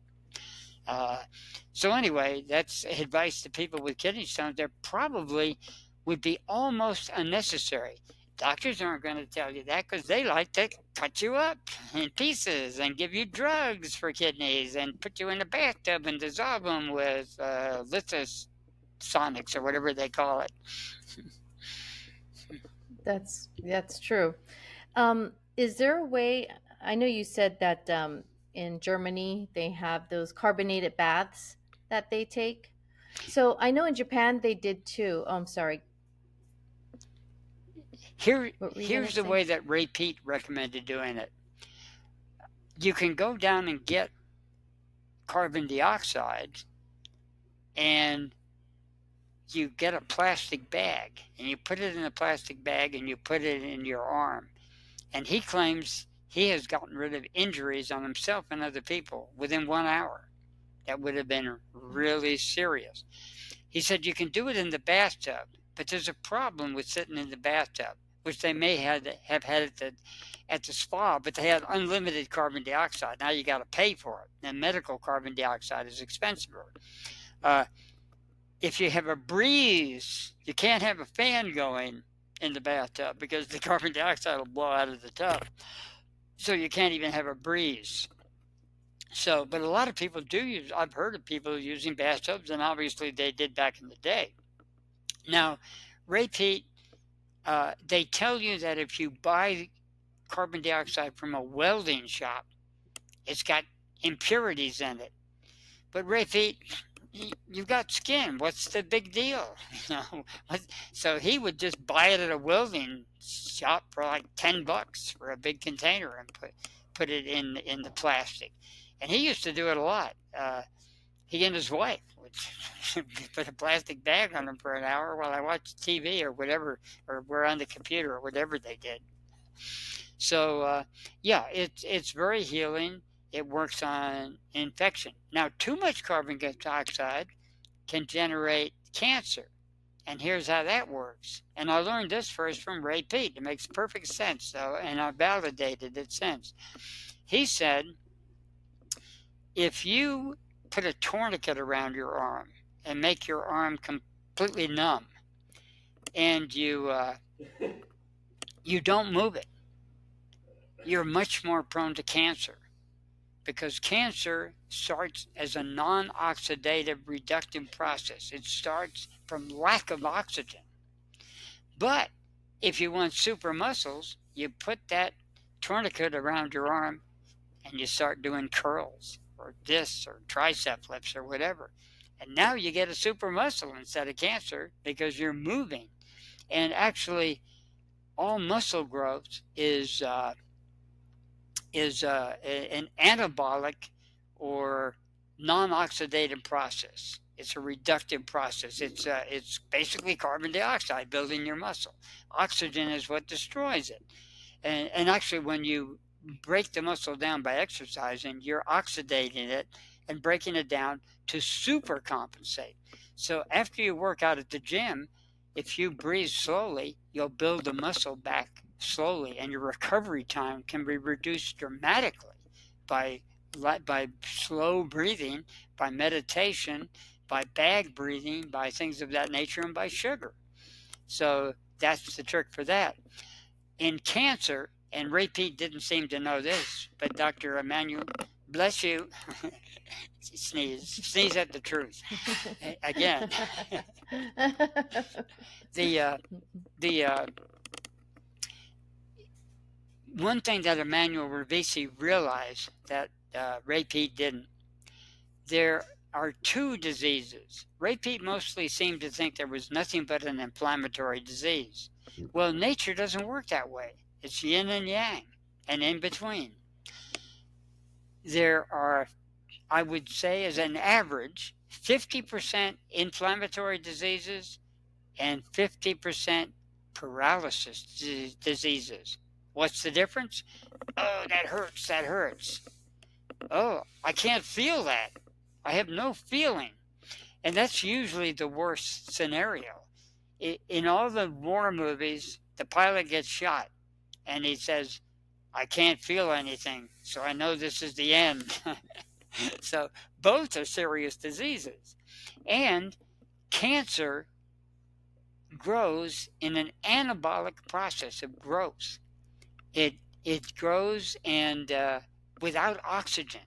So anyway, that's advice to people with kidney stones. They probably would be almost unnecessary. Doctors aren't going to tell you that because they like to cut you up in pieces and give you drugs for kidneys and put you in a bathtub and dissolve them with lithosonics or whatever they call it. That's true. Is there a way? I know you said that in Germany they have those carbonated baths that they take. So I know in Japan they did too. Oh, I'm sorry. What were you gonna Here's the say? way that Ray Peat recommended doing it. You can go down and get carbon dioxide and you get a plastic bag and you put it in a plastic bag and you put it in your arm. And he claims he has gotten rid of injuries on himself and other people within 1 hour. That would have been really serious. He said you can do it in the bathtub, but there's a problem with sitting in the bathtub, which they may have had at the spa, but they had unlimited carbon dioxide. Now you got to pay for it, and medical carbon dioxide is expensive. If you have a breeze, you can't have a fan going in the bathtub because the carbon dioxide will blow out of the tub. So you can't even have a breeze. So, but a lot of people do use, I've heard of people using bathtubs, and obviously they did back in the day. Now, Ray Peat, they tell you that if you buy carbon dioxide from a welding shop, it's got impurities in it. But Ray Peat, you've got skin. What's the big deal? So he would just buy it at a welding shop for like $10 for a big container and put it in the plastic. And he used to do it a lot. He and his wife would put a plastic bag on him for an hour while I watched TV or whatever, or we're on the computer or whatever they did. So yeah, it's very healing. It works on infection. Now, too much carbon dioxide can generate cancer. And here's how that works. And I learned this first from Ray Peat. It makes perfect sense, though, and I validated it since. He said, if you put a tourniquet around your arm and make your arm completely numb, and you don't move it, you're much more prone to cancer. Because cancer starts as a non-oxidative reductive process. It starts from lack of oxygen. But if you want super muscles, you put that tourniquet around your arm and you start doing curls or discs or tricep lifts or whatever. And now you get a super muscle instead of cancer because you're moving. And actually, all muscle growth is an anabolic or non-oxidative process. It's a reductive process. It's basically carbon dioxide building your muscle. Oxygen is what destroys it. And actually, when you break the muscle down by exercising, you're oxidating it and breaking it down to supercompensate. So after you work out at the gym, if you breathe slowly, you'll build the muscle back slowly, and your recovery time can be reduced dramatically by slow breathing, by meditation, by bag breathing, by things of that nature, and by sugar. So that's the trick for that. In cancer, and Ray Peat didn't seem to know this, but Dr. Emmanuel, bless you, sneeze at the truth. Again, the one thing that Emmanuel Revisi realized that Ray Peat didn't, there are two diseases. Ray Peat mostly seemed to think there was nothing but an inflammatory disease. Well, nature doesn't work that way. It's yin and yang, and in between. There are, I would say, as an average, 50% inflammatory diseases and 50% paralysis diseases. What's the difference? Oh, that hurts, that hurts. Oh, I can't feel that. I have no feeling. And that's usually the worst scenario. In all the war movies, the pilot gets shot and he says, I can't feel anything, so I know this is the end. So both are serious diseases. And cancer grows in an anabolic process of growth. It grows and without oxygen.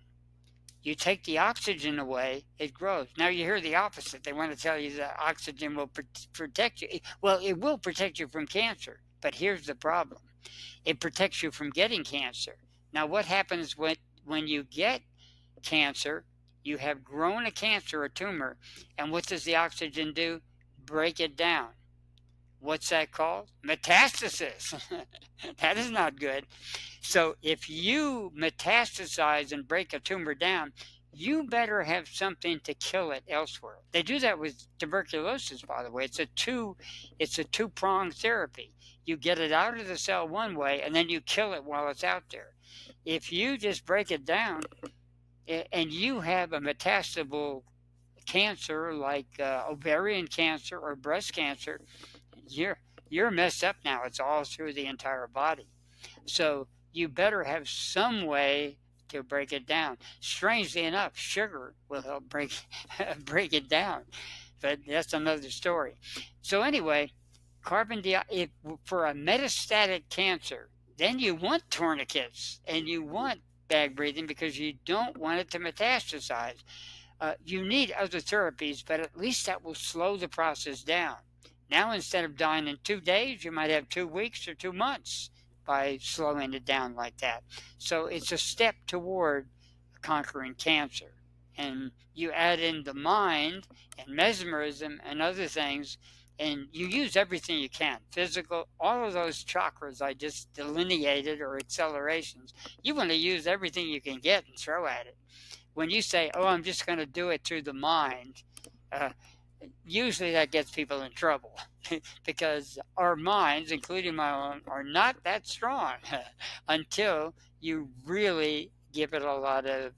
You take the oxygen away, it grows. Now you hear the opposite. They want to tell you that oxygen will protect you. Well, it will protect you from cancer, but here's the problem. It protects you from getting cancer. Now what happens when you get cancer? You have grown a cancer, a tumor, and what does the oxygen do? Break it down. What's that called? Metastasis. That is not good. So if you metastasize and break a tumor down, you better have something to kill it elsewhere. They do that with tuberculosis, by the way. It's a two-pronged therapy. You get it out of the cell one way, and then you kill it while it's out there. If you just break it down, and you have a metastasable cancer like ovarian cancer or breast cancer, you're messed up now. It's all through the entire body. So you better have some way to break it down. Strangely enough, sugar will help break it down, but that's another story. So anyway, carbon dioxide for a metastatic cancer, then you want tourniquets and you want bag breathing because you don't want it to metastasize. You need other therapies, but at least that will slow the process down. Now, instead of dying in 2 days, you might have 2 weeks or 2 months by slowing it down like that. So it's a step toward conquering cancer. And you add in the mind and mesmerism and other things, and you use everything you can. Physical, all of those chakras I just delineated or accelerations, you want to use everything you can get and throw at it. When you say, oh, I'm just going to do it through the mind, usually that gets people in trouble because our minds, including my own, are not that strong until you really give it a lot of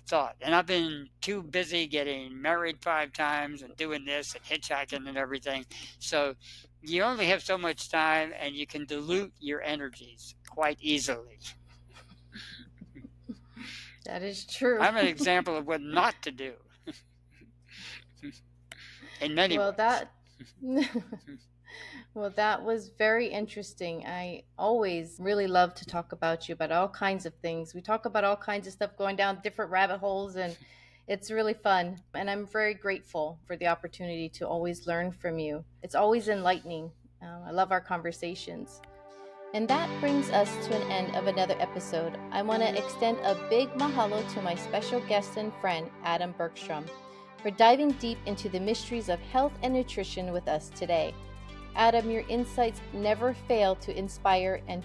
thought. And I've been too busy getting married 5 times and doing this and hitchhiking and everything. So you only have so much time and you can dilute your energies quite easily. That is true. I'm an example of what not to do. In many ways. Well, that was very interesting. I always really love to talk about you about all kinds of things. We talk about all kinds of stuff, going down different rabbit holes, and it's really fun. And I'm very grateful for the opportunity to always learn from you. It's always enlightening. I love our conversations. And that brings us to an end of another episode. I want to extend a big mahalo to my special guest and friend, Adam Bergstrom, for diving deep into the mysteries of health and nutrition with us today. Adam, your insights never fail to inspire and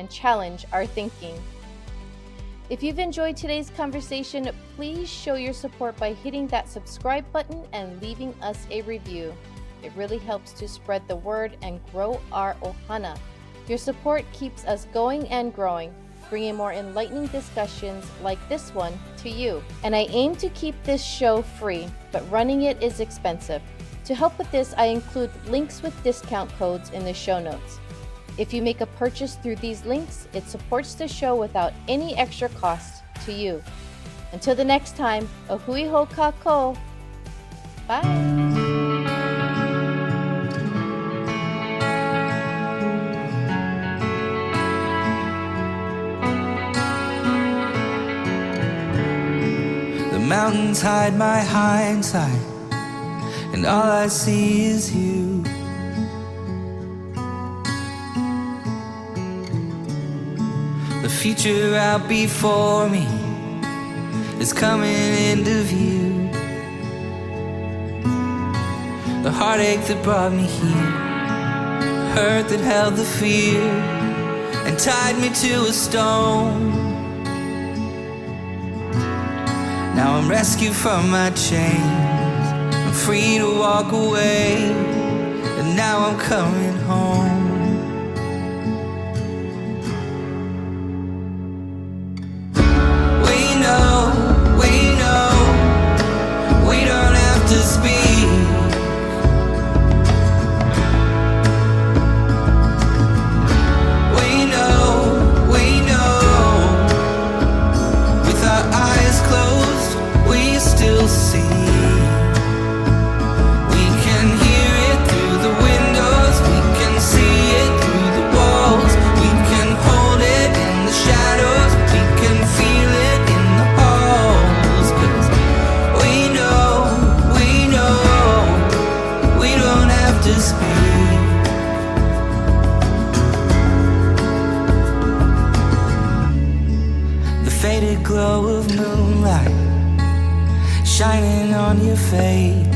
challenge our thinking. If you've enjoyed today's conversation, please show your support by hitting that subscribe button and leaving us a review. It really helps to spread the word and grow our ohana. Your support keeps us going and growing, bringing more enlightening discussions like this one to you. And I aim to keep this show free, but running it is expensive. To help with this, I include links with discount codes in the show notes. If you make a purchase through these links, it supports the show without any extra cost to you. Until the next time, ohui ho kako. Bye. Mountains hide my hindsight, and all I see is you. The future out before me is coming into view. The heartache that brought me here, the hurt that held the fear and tied me to a stone. Now I'm rescued from my chains, I'm free to walk away, and now I'm coming home. We know, we don't have to speak. We know, with our eyes closed, we still see. We can hear it through the moonlight shining on your face.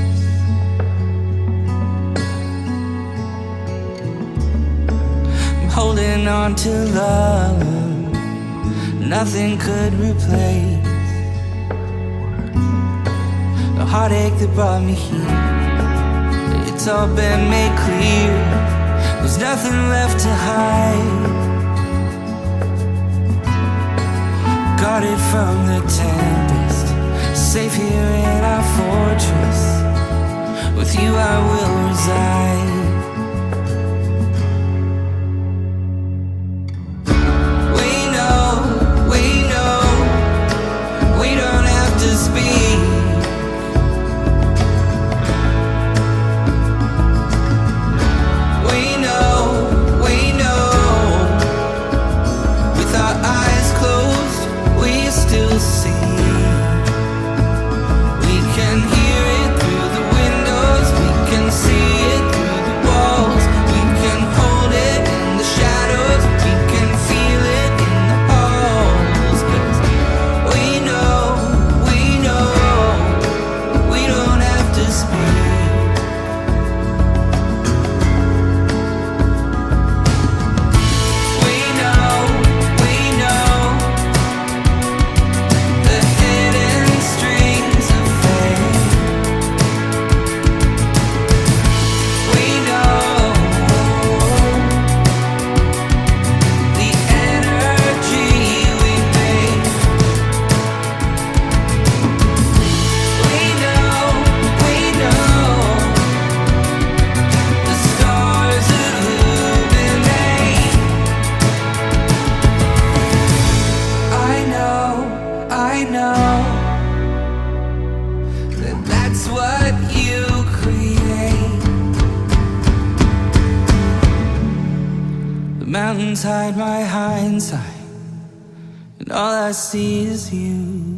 I'm holding on to love nothing could replace. The heartache that brought me here, it's all been made clear. There's nothing left to hide. Guarded from the tempest, safe here in our fortress. With you I will reside. We don't have to speak. We know, with our eyes closed, we still see. We can hear it through the windows, we can see it through the walls, we can hold it in the shadows, we can feel it in the halls. 'Cause we know, we don't have to speak. We know the hidden strings of fate. We know the energy we make. We know the stars illuminate. I know that that's what you create. The mountains hide my hindsight, and all I see is you.